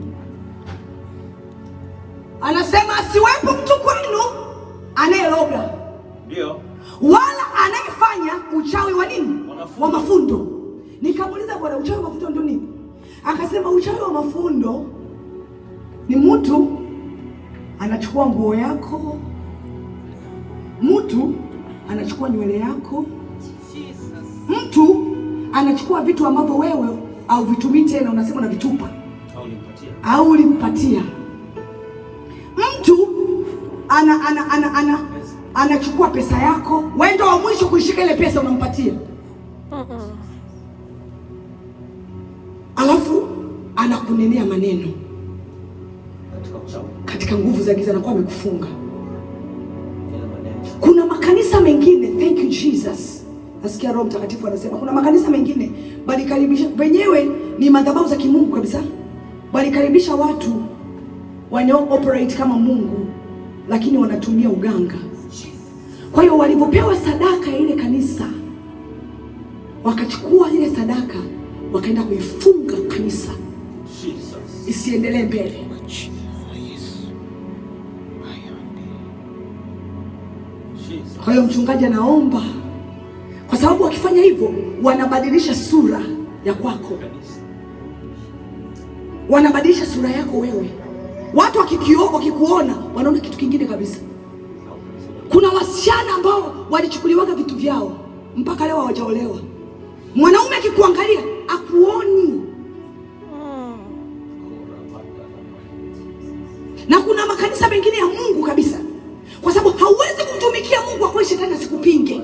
anasema asiwepo mtu kwenu anayeloga, ndio, wala anayefanya uchawi wa nini? Wa mafundo. Nikamuuliza Bwana, uchawi wa mafundo ndio nini? Akasema uchawi wa mafundo ni mtu anachukua nguo yako, mtu anachukua nywele yako, mtu anachukua vitu ambavyo wewe au vitumii tena, unasema na vitupa au ulimpatia. Mtu anachukua pesa yako, wewe ndio wa mwisho kuishika ile pesa unampatia. Alafu anakunenea maneno katika nguvu za giza na kwa amekufunga. Kuna makanisa mengine, thank you Jesus. Nasikia Roho Mtakatifu anasema kuna makanisa mengine balikaribisha, wenyewe ni madhabahu za kimungu kabisa, balikaribisha watu wanao operate kama Mungu, lakini wanatumia uganga. Kwa hiyo walipopewa sadaka ya ile kanisa, wakachukua ile sadaka wakaenda kuifunga kanisa isiendelee mbele. Kwa hiyo mchungaji anaomba, kwa sababu wakifanya hivyo wanabadilisha sura ya kwako, wanabadilisha sura yako wewe. Watu wakikuona wanaona kitu kingine kabisa. Kuna wasichana ambao walichukuliwaga vitu vyao mpaka leo hawajaolewa. Mwanaume akikuangalia akuoni. Na kuna makanisa mengine ya Mungu kabisa, kwa sababu hauwezi kumtumikia Mungu kwa shetani asikupinge.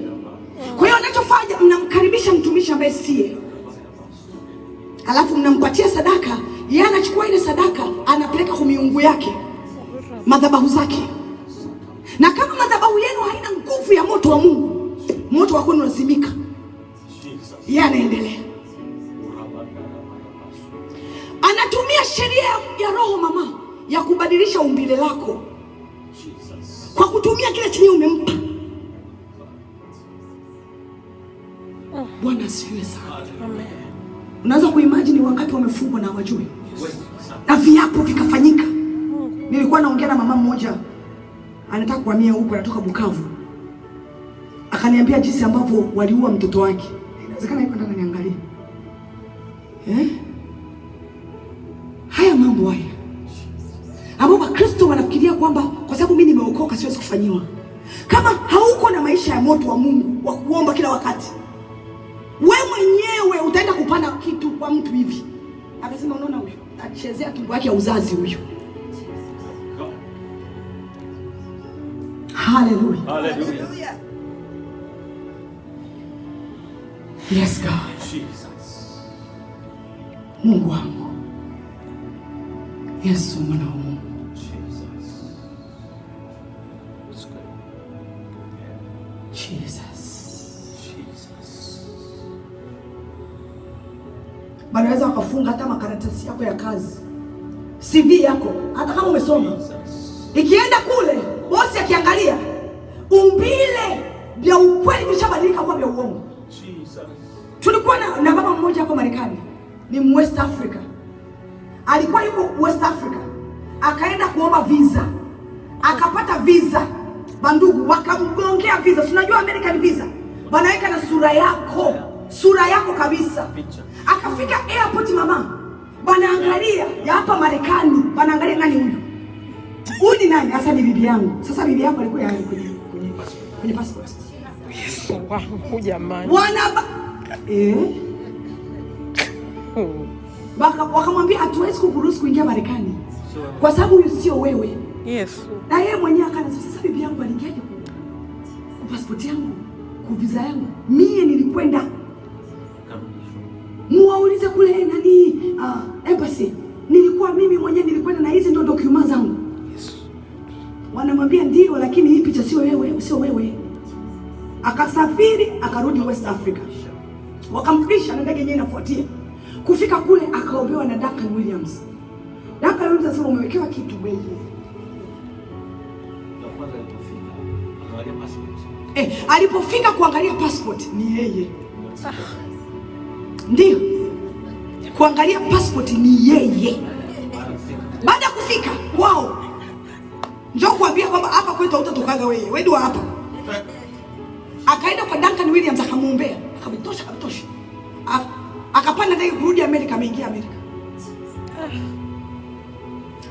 Kwa hiyo anachofanya, mnamkaribisha mtumishi ambaye siye, alafu mnampatia sadaka, yeye anachukua ile sadaka anapeleka kwa miungu yake, madhabahu zake. Na kama madhabahu yenu haina nguvu ya moto wa Mungu, moto wako unazimika, yeye anaendelea. Anatumia sheria ya roho mama ya kubadilisha umbile lako kwa kutumia kile chenye umempa. Bwana asifiwe sana. Amen. Unaweza kuimagine wakati wamefungwa na hawajui, na viapo vikafanyika. Nilikuwa naongea na mama mmoja anataka kuhamia huko, anatoka Bukavu, akaniambia jinsi ambavyo waliua mtoto wake. Inawezekana yuko ndani niangalie. Haya mambo haya ambao Wakristo wanafikiria kwamba kwa sababu mimi nimeokoka siwezi kufanyiwa. Kama hauko na maisha ya moto wa Mungu wa kuomba kila wakati, wewe mwenyewe utaenda kupanda kitu kwa mtu hivi. Akasema unaona huyu achezea tumbo yake ya uzazi huyu. Hallelujah. Hallelujah. Yes God. Jesus. Mungu wangu. Yesu mwana wa Mungu. Wanaweza wakafunga hata makaratasi yako ya kazi, CV yako, hata kama umesoma. Ikienda kule, bosi akiangalia, umbile vya ukweli vishabadilika kuwa vya uongo. Tulikuwa na baba mmoja hapo Marekani, ni West Africa. Alikuwa yuko West Africa, akaenda kuomba visa, akapata visa. Bandugu wakamgongea visa. Unajua American visa wanaweka na sura yako kabisa. Akafika airport mama, wanaangalia ya hapa Marekani, wanaangalia nani huyu? Huyu ni nani? Sasa ni bibi yangu. Sasa bibi yako alikuwa yani kwenye passport. Wangu jamani. Wakamwambia hatuwezi kukuruhusu kuingia Marekani kwa sababu huyu sio wewe. Yes. Na yeye mwenyewe akana sasa bibi yangu aliingiaje kwa passport yangu, kwa visa yangu? Mimi nilikwenda. Muwaulize kule nani embassy. Nilikuwa mimi mwenyewe nilikwenda na hizi ndo document zangu. Yes. Wanamwambia ndio, lakini hii picha sio wewe. Akasafiri akarudi West Africa. Wakampisha na ndege yenyewe inafuatia. Kufika kule akaombewa na Duncan Williams. Duncan Williams anasema umewekewa kitu wewe. Alipofika kuangalia passport ni yeye. Ndio. Kuangalia passport ni yeye. Baada ya kufika, wow. Njoo kuambia kwamba hapa kwetu hutatokaga wewe. Wewe ndio hapa. Akaenda kwa Duncan Williams akamuombea. Akabitosha. Akapanda ndege kurudi Amerika, ameingia Amerika.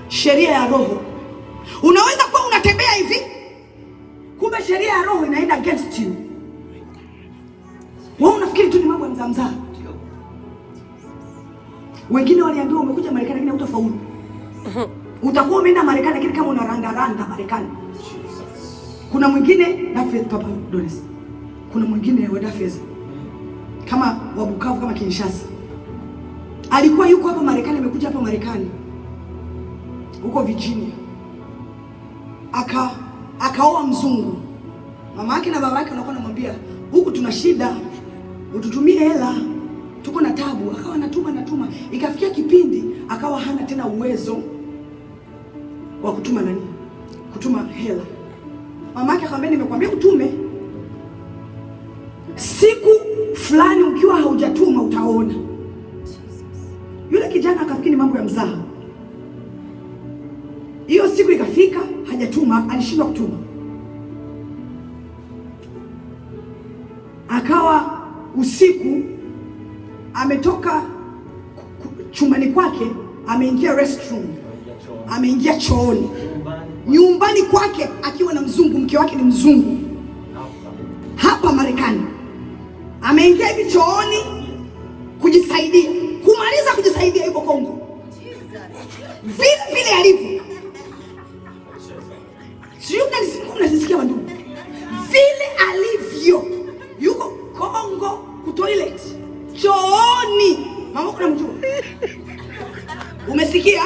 Sheria ya roho. Unaweza kuwa unatembea hivi, kumbe sheria ya roho inaenda against you. Wewe unafikiri tu ni mambo ya mzamzaa. Wengine waliambiwa umekuja Marekani lakini hutafaulu. Utakuwa umeenda Marekani lakini kama unaranda Marekani. Kuna mwingine Dafes Papa Doris. Kuna mwingine wa Dafes kama wa Bukavu kama Kinshasa. Alikuwa yuko hapa Marekani, amekuja hapa Marekani. Huko Virginia. Akaoa mzungu. Mama yake na baba yake wanakuwa anamwambia, "Huku tuna shida. Ututumie hela. Tuko na tabu." Akawa anatuma. Ikafikia kipindi akawa hana tena uwezo wa kutuma hela. Mama yake akamwambia, "Nimekwambia utume. Siku fulani ukiwa haujatuma utaona." Yule kijana akafikiri mambo ya mzaha. Hiyo siku ikafika, hajatuma, alishindwa kutuma. Akawa usiku ametoka chumbani kwake, ameingia restroom, ameingia chooni nyumbani kwake akiwa na mzungu, mke wake ni mzungu hapa Marekani. Ameingia hivi chooni kujisaidia, kumaliza kujisaidia yuko Kongo. Vile alivyo. Sio unasikia wandugu. Vile alivyo yuko Kongo kutoilet. Chooni. Mama kuna mjua. Umesikia?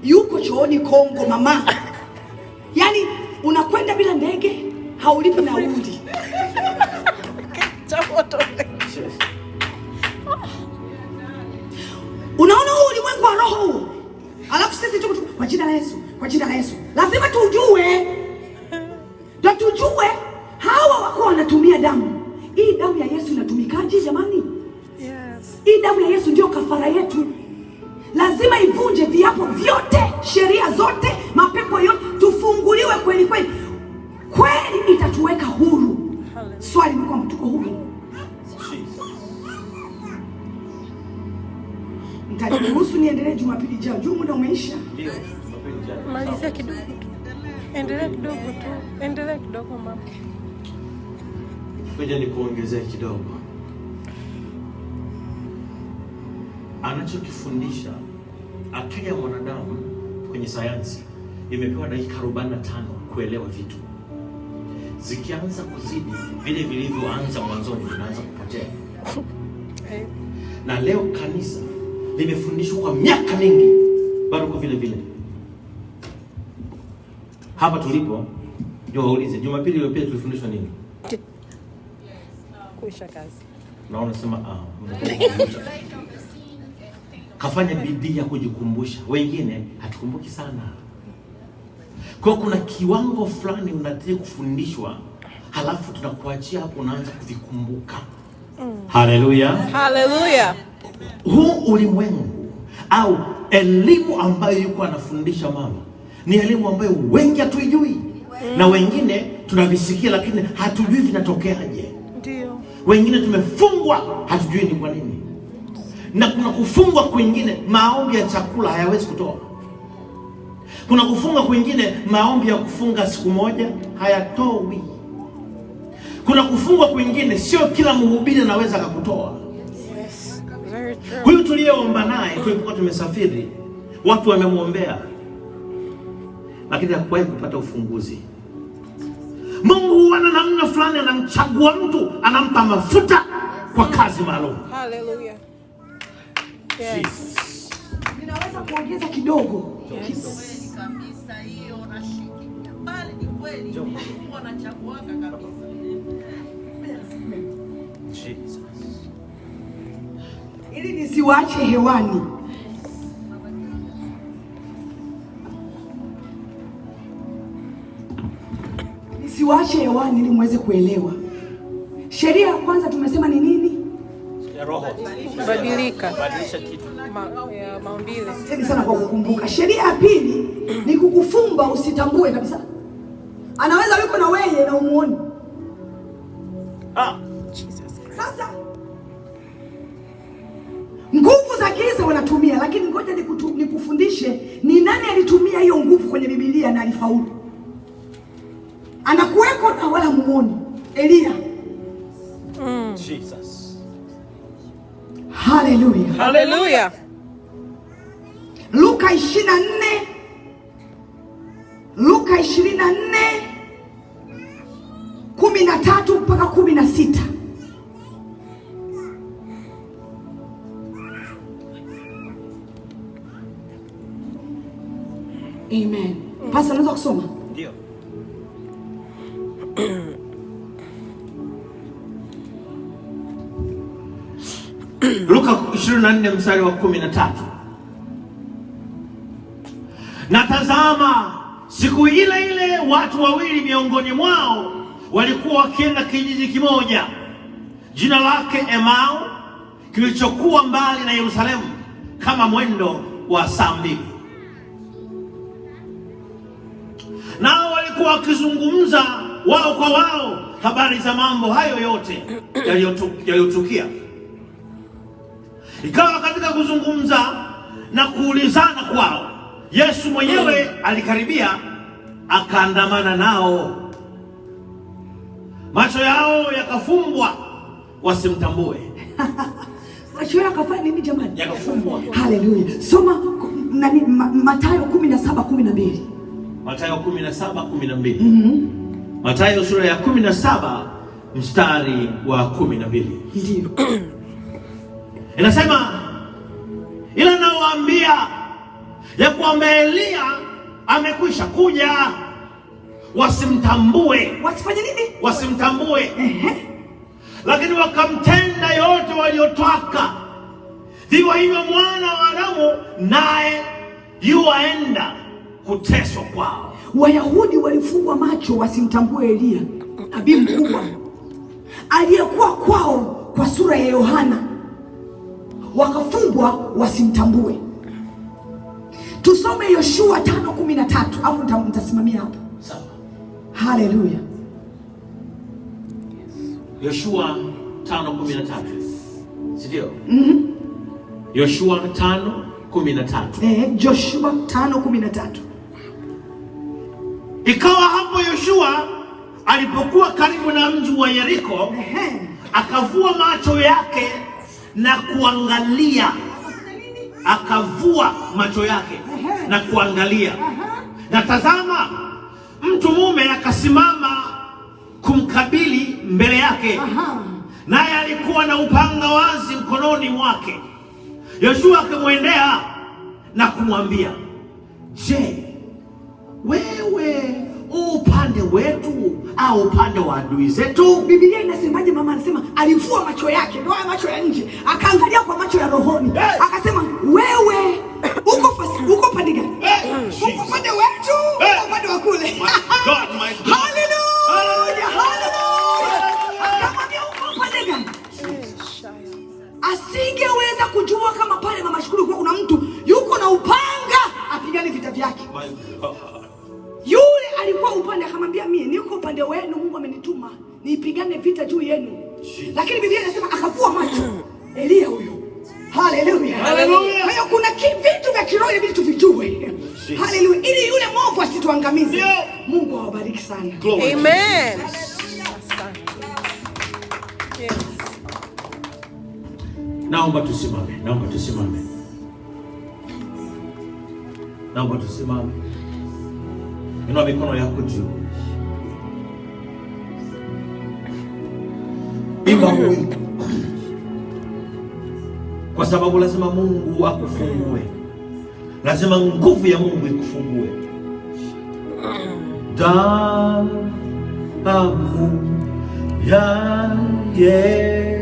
Yuko chooni Kongo mama. Yaani unakwenda bila ndege, haulipi nauli. Unaona huu ulimwengu wa roho. Alafu sisi tuko kwa jina la Yesu. Lazima tujue. Tujue hawa wako wanatumia damu. Hii damu ya Yesu inatumikaje jamani? Yes. Hii damu ya Yesu ndio kafara yetu. Lazima ivunje viapo vyote, sheria zote, mapepo yote, tufunguliwe kweli. Kweli itatuweka huru. Swali ni kwamba tuko huru. Nitaruhusu niendelee Jumapili ijayo. Muda umeisha. Ndio. Malizia kidogo tu. Endelea kidogo mama. Ngoja nikuongezee kidogo. Anachokifundisha akili ya mwanadamu kwenye sayansi imepewa dakika 45 kuelewa vitu. Zikianza kuzidi vile vilivyoanza mwanzoni vinaanza kupotea. Na leo kanisa limefundishwa kwa miaka mingi, bado kwa vile vile. Hapa tulipo, niwaulize, Jumapili iliyopita tulifundishwa nini? Kuisha kazi. Naona sema kafanya bidii ya kujikumbusha. Wengine hatukumbuki sana. Kwa kuna kiwango fulani unataka kufundishwa, halafu tunakuachia hapo unaanza kuvikumbuka. Haleluya. Haleluya. Huu ulimwengu au elimu ambayo yuko anafundisha mama ni elimu ambayo wengi hatuijui. Na wengine tunavisikia lakini hatujui vinatokeaje. Ndio. Wengine tumefungwa, hatujui ni kwa nini. Na kuna kufungwa kwingine, maombi ya chakula hayawezi kutoa. Kuna kufunga kwingine, maombi ya kufunga siku moja hayatoi. Kuna kufungwa kwingine, sio kila mhubiri anaweza kukutoa. Yes, very true. Huyu tuliyeomba naye tulipokuwa tumesafiri, watu wamemwombea, lakini hakuwahi kupata ufunguzi. Mungu ana namna fulani, anamchagua mtu, anampa mafuta kwa kazi maalum. Hallelujah. Yes. Ninaweza kuongeza kidogo. Yes. Kabisa hiyo unashiki. Bali ni kweli. Mungu anachaguaka kabisa. Jesus. Ili nisiwache hewani. Nisiwache hewani ili muweze kuelewa. Sheria ya kwanza tumesema ni nini? Ya roho. Badilika. Badilisha kitu. Ya maumbile. Asante sana kwa kukumbuka. Sheria ya pili ni kukufumba usitambue kabisa. Anaweza yuko na wewe na umuone. Sasa nguvu za giza wanatumia, lakini ngoja nikufundishe ni nani alitumia hiyo nguvu kwenye Biblia na alifaulu. Anakuweko na wala muone. Elia. Jesus. Hallelujah. Hallelujah. Luka 24 13 mpaka 16. Amen. Pastor, unaweza kusoma? Ndio. Luka 24 mstari wa 13. Na tazama, siku ile ile watu wawili miongoni mwao walikuwa wakienda kijiji kimoja, jina lake Emau, kilichokuwa mbali na Yerusalemu kama mwendo wa saa 2. Nao walikuwa wakizungumza wao kwa wao habari za mambo hayo yote yaliyotukia. Ikawa katika kuzungumza na kuulizana kwao, Yesu mwenyewe alikaribia akaandamana nao. Macho yao yakafumbwa wasimtambue. Macho yao yakafanya nini jamani? Yakafumbwa. Haleluya. Soma Mathayo 17:12. Mathayo 17:12. Mathayo sura ya 17 mstari wa 12. Ndio. Inasema, ila nawaambia ya kwamba Elia amekwisha kuja, wasimtambue. Wasifanye nini? Wasimtambue. Lakini wakamtenda yote waliotaka. Vivyo hivyo mwana wa Adamu naye yuaenda kuteswa kwao. Wayahudi walifungwa macho wasimtambue Elia, nabii mkubwa aliyekuwa kwao kwa sura ya Yohana. Wakafungwa wasimtambue. Tusome Yoshua 5:13, afu nitasimamia hapo. Sawa. Haleluya. Yoshua 5:13. Ndio. Yoshua 5:13. Joshua 5:13. Ikawa hapo Yoshua alipokuwa karibu na mji wa Yeriko, akavua macho yake na kuangalia. Akavua macho yake na kuangalia. Na tazama, mtu mume akasimama kumkabili mbele yake. Naye alikuwa na upanga wazi mkononi mwake. Yoshua akamwendea na kumwambia, je, wewe upande wetu au upande wa adui zetu? Biblia inasemaje mama? Anasema alivua macho yake, ndio haya macho ya nje, akaangalia kwa macho ya rohoni. Akasema wewe uko pande gani? Uko pande wetu, uko pande wa kule. Haleluya, haleluya. Akamwambia uko pande gani? Asingeweza kujua kama pale mama Shukuru kwa kuna mtu yuko na upanga apigane vita vyake. Yule alikuwa upande, akamwambia mimi niko upande wenu, Mungu amenituma nipigane vita juu yenu. Lakini Biblia inasema akavua macho. Elia huyo. Haleluya. Haleluya. Kwa hiyo kuna vitu vya kiroho ili tuvijue. Haleluya. Ili yule mwovu asituangamize. Mungu awabariki sana. Amen. Naomba tusimame. Inua mikono yako juu. Imba wimbo. Kwa sababu lazima Mungu akufungue. Lazima nguvu ya Mungu ikufungue. Damu ya Yesu.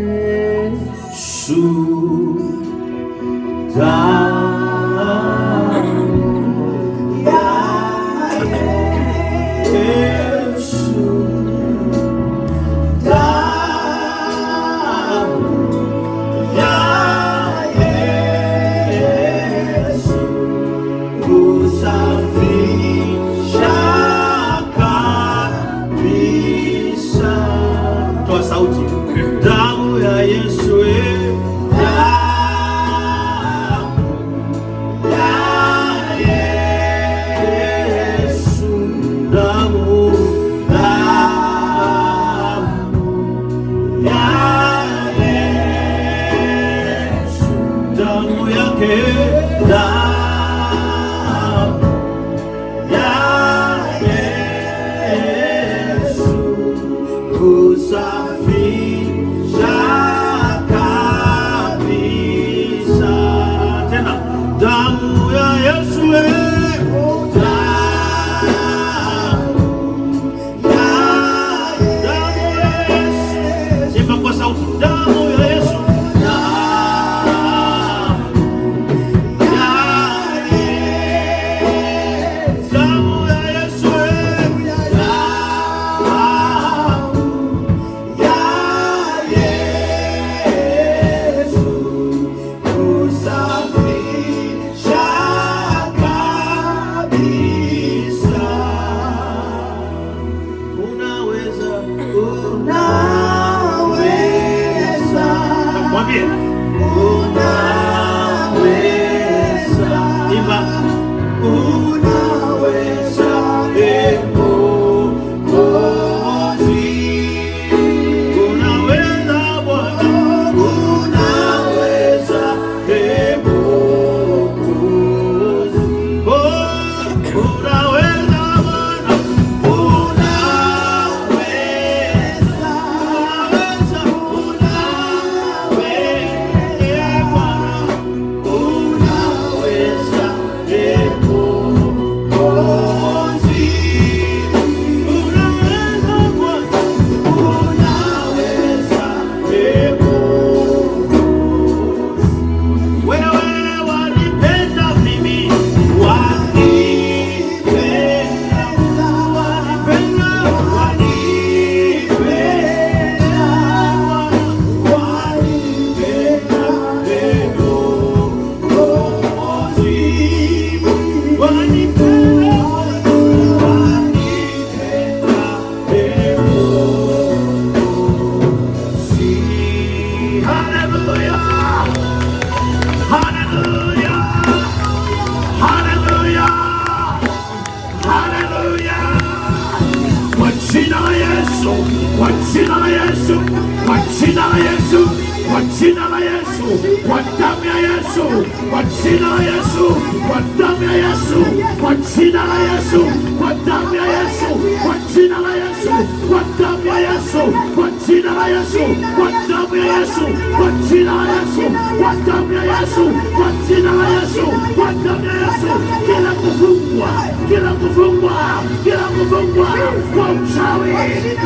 Kwa jina la Yesu, kwa damu ya Yesu, kwa jina la Yesu, kwa damu ya Yesu, kwa jina la Yesu, kwa damu ya Yesu, kila kufungwa, kila kufungwa, kila kufungwa kwa uchawi,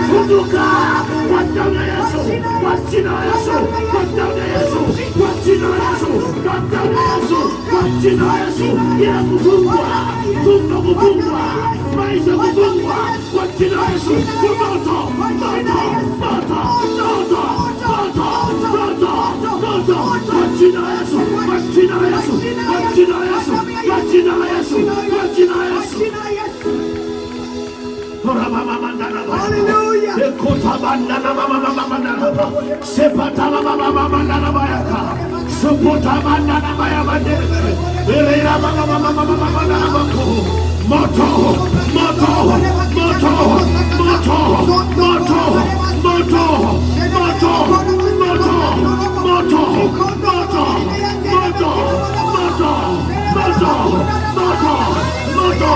funguka kwa damu ya Yesu, kwa jina la Yesu, kwa damu ya Yesu, kwa jina la Yesu, kwa damu ya Yesu, kwa jina la Yesu, kila kufungwa, funga kufungwa, maisha kufungwa kwa jina la Yesu, moto, moto, moto, moto, moto, moto, moto, kwa jina la Yesu, kwa jina la Yesu, kwa jina la Yesu, kwa jina la Yesu, kwa jina la Yesu. Hallelujah. Ekota bandana mama bandana. Sepata mama bandana bayaka. Supota bandana bayabande. Elera mama bandana bako. Moto, moto, moto, moto, moto, moto, moto, moto, moto, moto,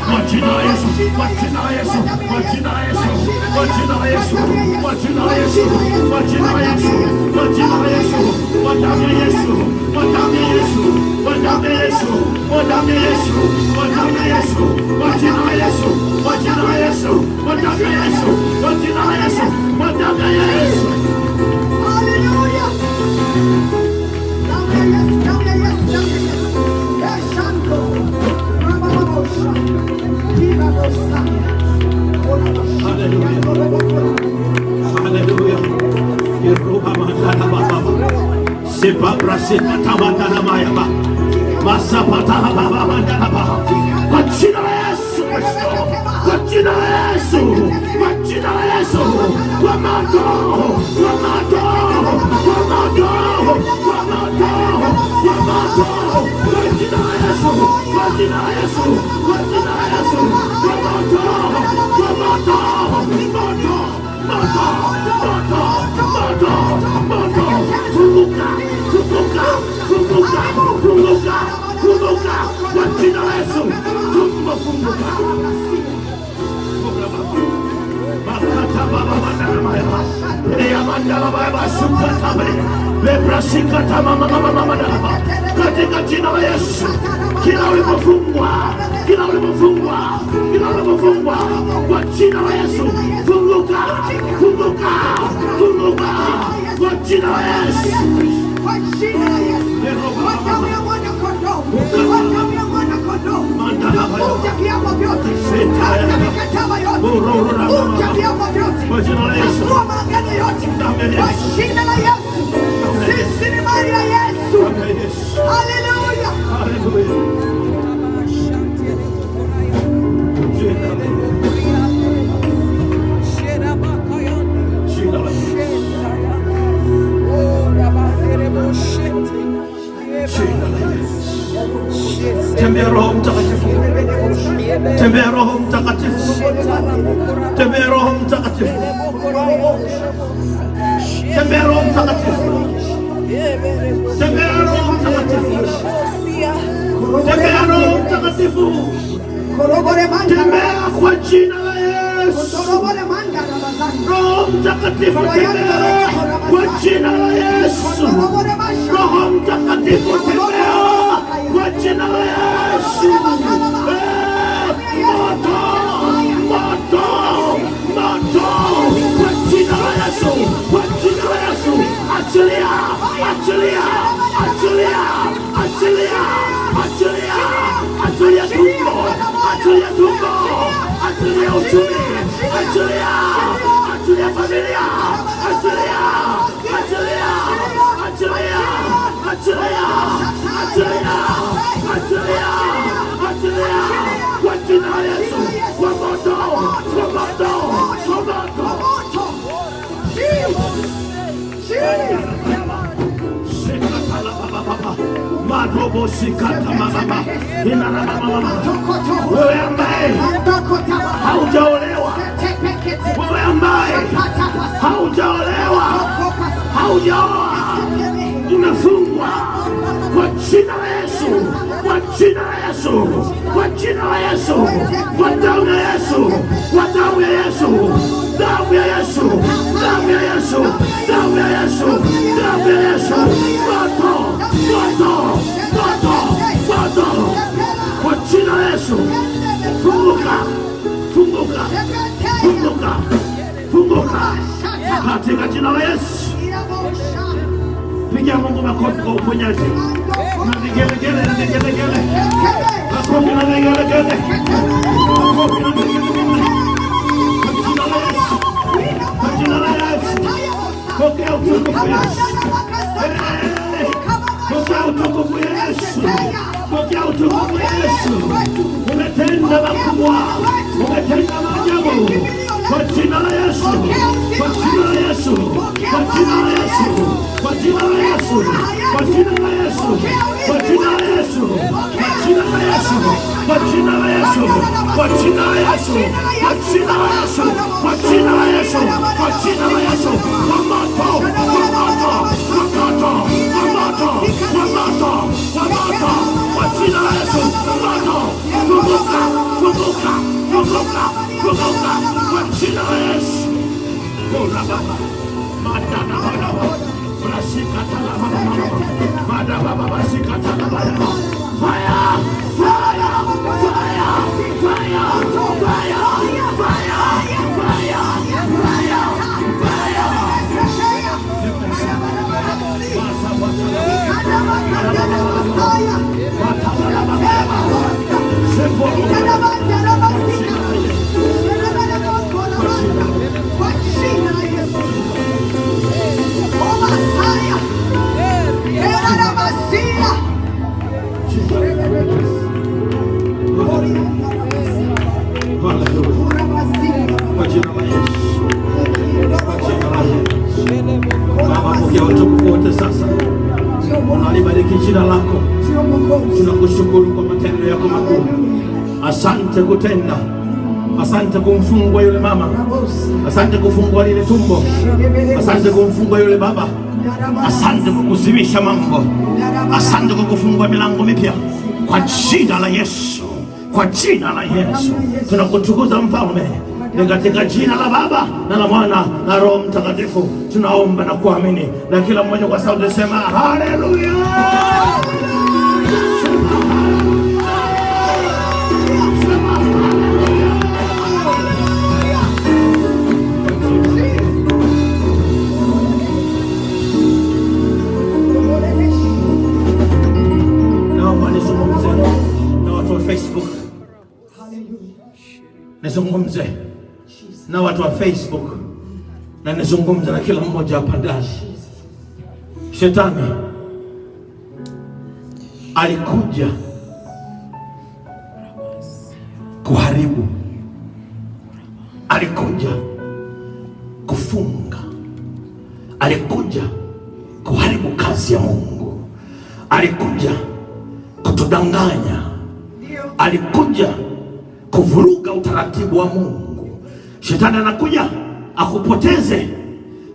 kwa jina la Yesu, kwa jina la Yesu, kwa jina la Yesu, kwa jina la Yesu, kwa jina la Yesu, kwa jina la Yesu, kwa jina la Yesu, kwa damu ya Yesu, kwa damu ya Yesu, kwa damu ya Yesu, kwa damu ya Yesu, kwa damu ya Yesu, kwa jina la Yesu, kwa jina la Yesu, kwa damu ya Yesu, kwa jina la Yesu, kwa damu ya Yesu. Hallelujah. Damu ya Yesu, damu ya Yesu, damu ya Yesu. Yeshanto. Haleluya. Yeruha mandana baba. Sepabra sepatawandana mayaba. Masapata baba mandana baba. Kwa jina la Yesu Kristo. Kwa jina la Yesu. Kwa jina la Yesu. Kwa moto. Kwa moto. Kwa moto. Kwa moto. Kwa moto. Kwa jina la Yesu. Kwa jina la Yesu. Kwa jina la Yesu. Kwa moto. Kwa moto. Moto. Moto. Moto. Moto. Moto. Funguka. Funguka. Funguka. Funguka. Funguka. Kwa jina la Yesu. Funguka. Makata baba mandala baba. Eya mandala baba sukata baba. Bebrasikata mama mandala baba. Katika jina la Yesu. Kila ulipofungwa, kila ulipofungwa, kila ulipofungwa kwa jina la Yesu. Funguka. Funguka. Funguka. Kwa jina la Yesu. Kwa jina la Yesu. Kwa damu ya mwana kondoo. Kwa damu ya mwana kondoo. Vunja viapo vyote. Hata mikataba yote. Vunja viapo vyote. Kwa jina la Yesu. Nasua maagano yote. Kwa jina la Yesu. Sisi ni mali ya Yesu. Haleluya. Haleluya. Tembea Roho Mtakatifu. Tembea Roho Mtakatifu. Tembea Roho Mtakatifu. Tembea Roho Mtakatifu. Tembea Roho Mtakatifu. Tembea Roho Mtakatifu. Tembea kwa jina la Yesu. Roho Mtakatifu tembea kwa jina la Yesu. Roho Mtakatifu tembea kwa jina la Yesu. Moto, moto, moto kwa jina la Yesu. Kwa jina la Yesu. Achilia, achilia, achilia, achilia, achilia, achilia tumbo, achilia tumbo, achilia uchumi, achilia, achilia familia, achilia, achilia, achilia, achilia, achilia, achilia, achilia kwa jina la Yesu. Kwa moto, kwa moto, kwa moto. Marobo sikata mama. Ina mama. Wewe ambaye haujaolewa, wewe ambaye haujaolewa, haujaoa, umefungwa kwa jina la Yesu. Kwa jina la Yesu, kwa jina la Yesu, kwa damu ya Yesu, kwa damu ya Yesu, damu ya Yesu, damu ya Yesu, damu ya Yesu, damu ya Yesu, moto, moto, moto, moto, kwa jina la Yesu. Funguka, funguka, funguka, funguka katika jina la Yesu. Pigia Mungu makofi kwa uponyaji. Na vigelegele, na vigelegele. Makofi na vigelegele. Makofi na vigelegele. Kwa jina la Yesu. Pokea utukufu Yesu. Pokea utukufu Yesu. Pokea utukufu Yesu. Umetenda makubwa. Umetenda maajabu. Kwa jina la Yesu. Kwa jina la Yesu. Kwa jina la Yesu. Kwa jina la Yesu. Kwa jina la Yesu. Kwa jina la Yesu. Kwa jina la Yesu. Kwa jina la Yesu. Kwa jina la Yesu. Kwa jina la Yesu. Kwa jina la Yesu. Kwa jina la Yesu. Kwa moto. Kwa moto. Kwa moto. Kwa moto. Kwa moto. Kwa moto. Kwa jina la Yesu. Moto. Funguka. Funguka. Funguka. Funguka. Kwa jina la Yesu. Ora baba. Madana baba. Brasika tala baba. Madana baba sika tala baba. Fire! Fire! Fire! Fire! Fire! Fire! Sasa unalibariki jina lako, tunakushukuru kwa matendo yako makuu. Asante kutenda, asante kumfungua yule mama, asante kufungua lile tumbo, asante kumfungua yule baba, asante kukuzimisha mambo, asante kukufungua milango mipya kwa jina la Yesu, kwa jina la Yesu tunakutukuza mfalme. Ni katika jina la Baba na la Mwana na Roho Mtakatifu tunaomba na kuamini, na kila mmoja kwa sauti sema haleluya. Naomba nizungumze na watu wa Facebook, nizungumze na watu wa Facebook na nizungumza na kila mmoja hapa ndani. Shetani alikuja kuharibu, alikuja kufunga, alikuja kuharibu kazi ya Mungu, alikuja kutudanganya, alikuja kuvuruga utaratibu wa Mungu. Shetani anakuja akupoteze.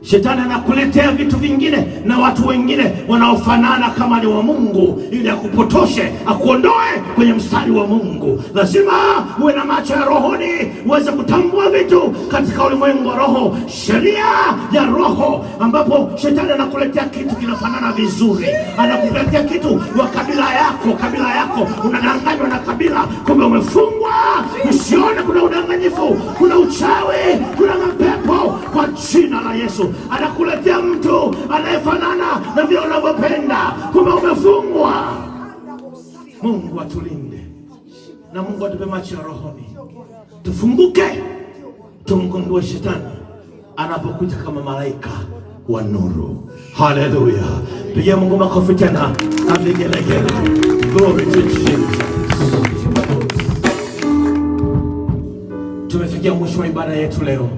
Shetani anakuletea vitu vingine na watu wengine wanaofanana kama ni wa Mungu, ili akupotoshe, akuondoe kwenye mstari wa Mungu. Lazima uwe na macho ya rohoni uweze kutambua vitu katika ulimwengu wa roho, sheria ya roho, ambapo shetani anakuletea kitu kinafanana vizuri, anakuletea kitu wa kabila yako, unadanganywa na kabila, kumbe umefungwa. Usione kuna udanganyifu, kuna uchawi, kuna mapepo. Kwa jina la Yesu anakuletea mtu anayefanana na vile unavyopenda, kumbe umefungwa. Mungu atulinde na Mungu atupe macho ya rohoni, tufunguke, tumgundue shetani anapokuja kama malaika wa nuru. Haleluya! Pigia Mungu makofi tena na vigelegele. Glory to Jesus. Tumefikia mwisho wa ibada yetu leo.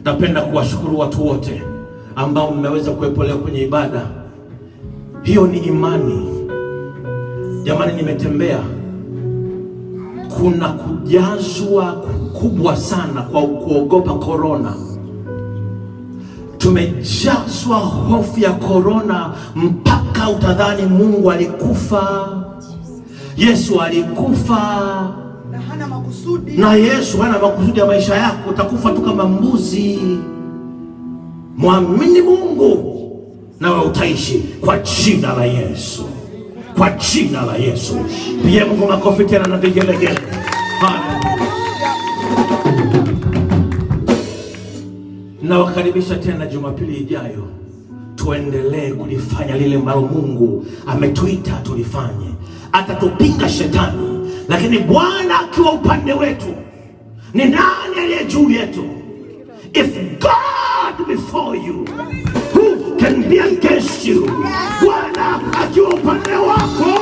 Napenda kuwashukuru watu wote ambao mmeweza kuwepo leo kwenye ibada. Hiyo ni imani. Jamani, nimetembea, kuna kujazwa kubwa sana kwa kuogopa korona. Tumejazwa hofu ya korona mpaka utadhani Mungu alikufa. Yesu alikufa na hana makusudi. Na Yesu hana makusudi ya maisha yako. Utakufa tu kama mbuzi. Mwamini Mungu nawe utaishi kwa jina la Yesu. Kwa jina la Yesu. Pigia Mungu makofi tena na vigelegele. Na wakaribisha tena Jumapili ijayo, tuendelee kulifanya lile ambalo Mungu ametuita tulifanye. Atatupinga shetani, lakini Bwana akiwa upande wetu, ni nani aliye juu yetu? If God before you, who can be against you? Bwana akiwa upande wako,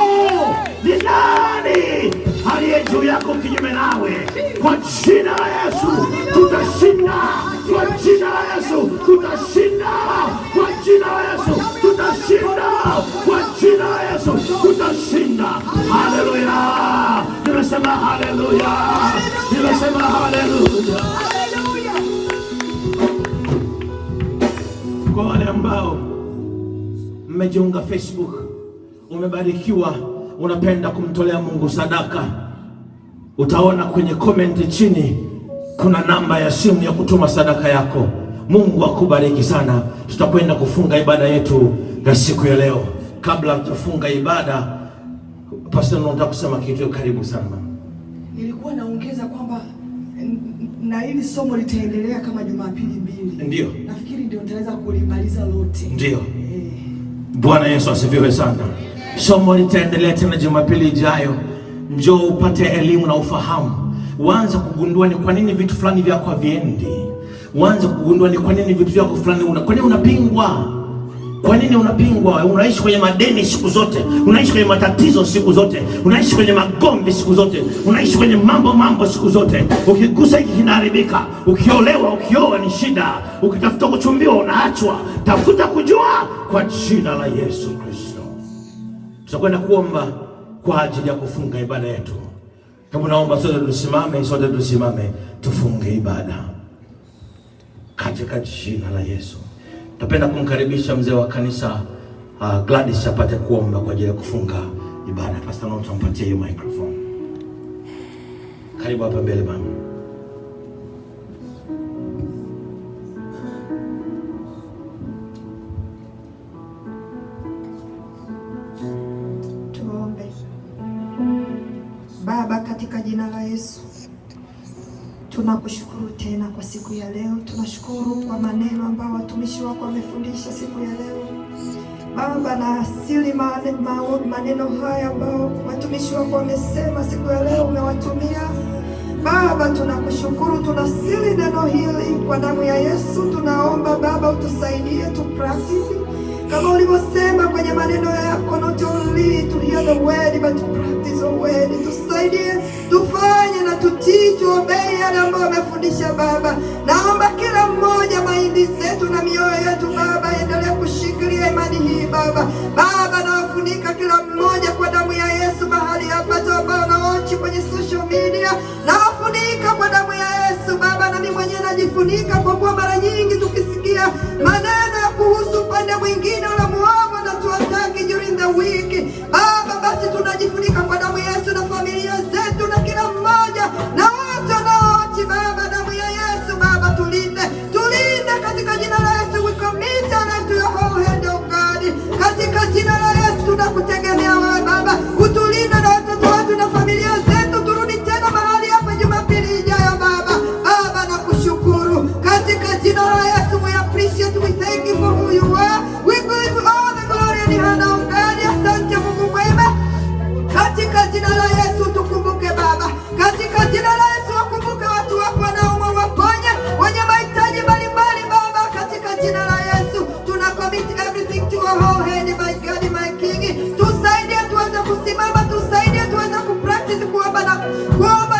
ni nani aliye juu yako kinyume nawe? Kwa jina la Yesu tutashinda. Kwa jina la Yesu tutashinda. Kwa jina la Yesu tutashinda. Kwa jina la Yesu tutashinda. Haleluya! Nimesema haleluya. Nimesema haleluya. Kwa wale ambao mmejiunga Facebook, umebarikiwa, unapenda kumtolea Mungu sadaka, utaona kwenye comment chini kuna namba ya simu ya kutuma sadaka yako. Mungu akubariki sana. Tutakwenda kufunga ibada yetu ya siku ya leo. Kabla tufunga ibada, Pastor, nataka kusema kitu. Karibu sana. Nilikuwa naongeza kwamba na hili somo litaendelea kama Jumapili mbili. Ndio. Nafikiri ndio nitaweza kulimaliza lote. Ndio. Bwana Yesu asifiwe sana. Somo litaendelea tena Jumapili ijayo. Njoo upate elimu na ufahamu. Uanze kugundua ni kwa nini vitu fulani vyako haviendi. Uanze kugundua ni kwa nini vitu vyako fulani kwa nini unapingwa. Kwa nini unapingwa? Unaishi kwenye madeni siku zote, unaishi kwenye matatizo siku zote, unaishi kwenye magomvi siku zote, unaishi kwenye mambo siku zote. Ukigusa hiki kinaharibika, ukiolewa, ukioa ni shida, ukitafuta kuchumbiwa unaachwa. Tafuta kujua kwa jina la Yesu Kristo. Tutakwenda kuomba kwa ajili ya kufunga ibada yetu. Hebu naomba sote tusimame tufunge ibada katika jina la Yesu. Napenda kumkaribisha mzee wa kanisa Gladys apate kuomba kwa ajili ya kufunga ibada. Pastor, naomba tumpatie hiyo microphone. Karibu hapa mbele mama. Tuombe. Baba, katika jina la Yesu, tunakushukuru tena kwa siku ya leo. Tunashukuru kwa maneno ambayo watumishi wako wamefundisha siku ya leo Baba, na asili maneno haya ambayo watumishi wako wamesema siku ya leo umewatumia Baba. Tunakushukuru, tunasili neno hili kwa damu ya Yesu. Tunaomba Baba utusaidie tu practice kama ulivyosema kwenye maneno yako, not only to hear the word but to practice the word. Tusaidie tufanye na tutii, tuobei yale ambayo wamefundisha Baba. Naomba kila mmoja mahindi zetu na mioyo yetu Baba endelee kushikilia imani hii Baba. Baba, nawafunika kila mmoja kwa damu ya Yesu mahali hapa tu ambao naochi kwenye social media. Nawafunika kwa damu ya Yesu Baba, na mimi mwenyewe najifunika kwa kuwa mara nyingi tukisikia maneno ya kuhusu upande mwingine wala muovu na tuataki during the week Baba, basi tunajifunika kwa damu ya Yesu na familia zetu na kila mmoja na wote wanaochi Baba. Damu ya Yesu Baba, tulinde katika jina la Yesu. We commit our life to your whole hand, oh God. Katika jina la Yesu tunakutegemea wewe Baba, utulinde na watoto wetu na familia zetu. Turudi tena mahali hapa Jumapili ijayo Baba. Baba, nakushukuru katika jina la Yesu. We appreciate, we thank you for who you are. We give you all the glory and honor, oh God. Asante Mungu mwema. Katika jina la Yesu tukumbuke Baba. Katika jina la Yesu wakumbuke watu wako wanaoumwa, waponye, wenye mahitaji mbalimbali Baba. Katika jina la Yesu tunacommit everything to your whole hand, my God, my King. Tusaidie tuweze kusimama, tusaidie tuweze kupractice kuomba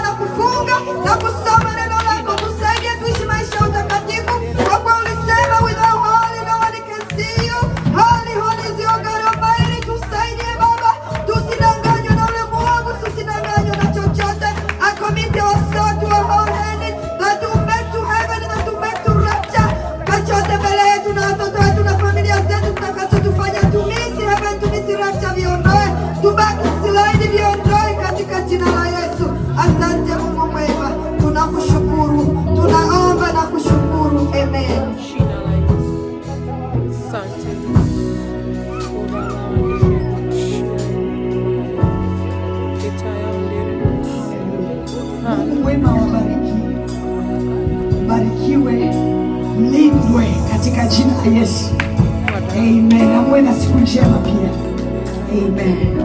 na kufunga na kusoma neno lako. Tusaidie tuishi maisha ya utakatifu kwa kuwa ulisema without holy no one can see you. Holy, holy is your God Almighty. Tusaidie Baba, tusidanganywe na ule muovu, tusidanganywe na chochote. I commit our soul to your whole hand, that to make to heaven, that to make to rapture. Kachote mbele yetu na watoto wetu na familia zetu tutakachotufanya tumie mbarikiwe, mlindwe katika jina la Yesu. Amen. Na muwe na siku njema pia. Amen.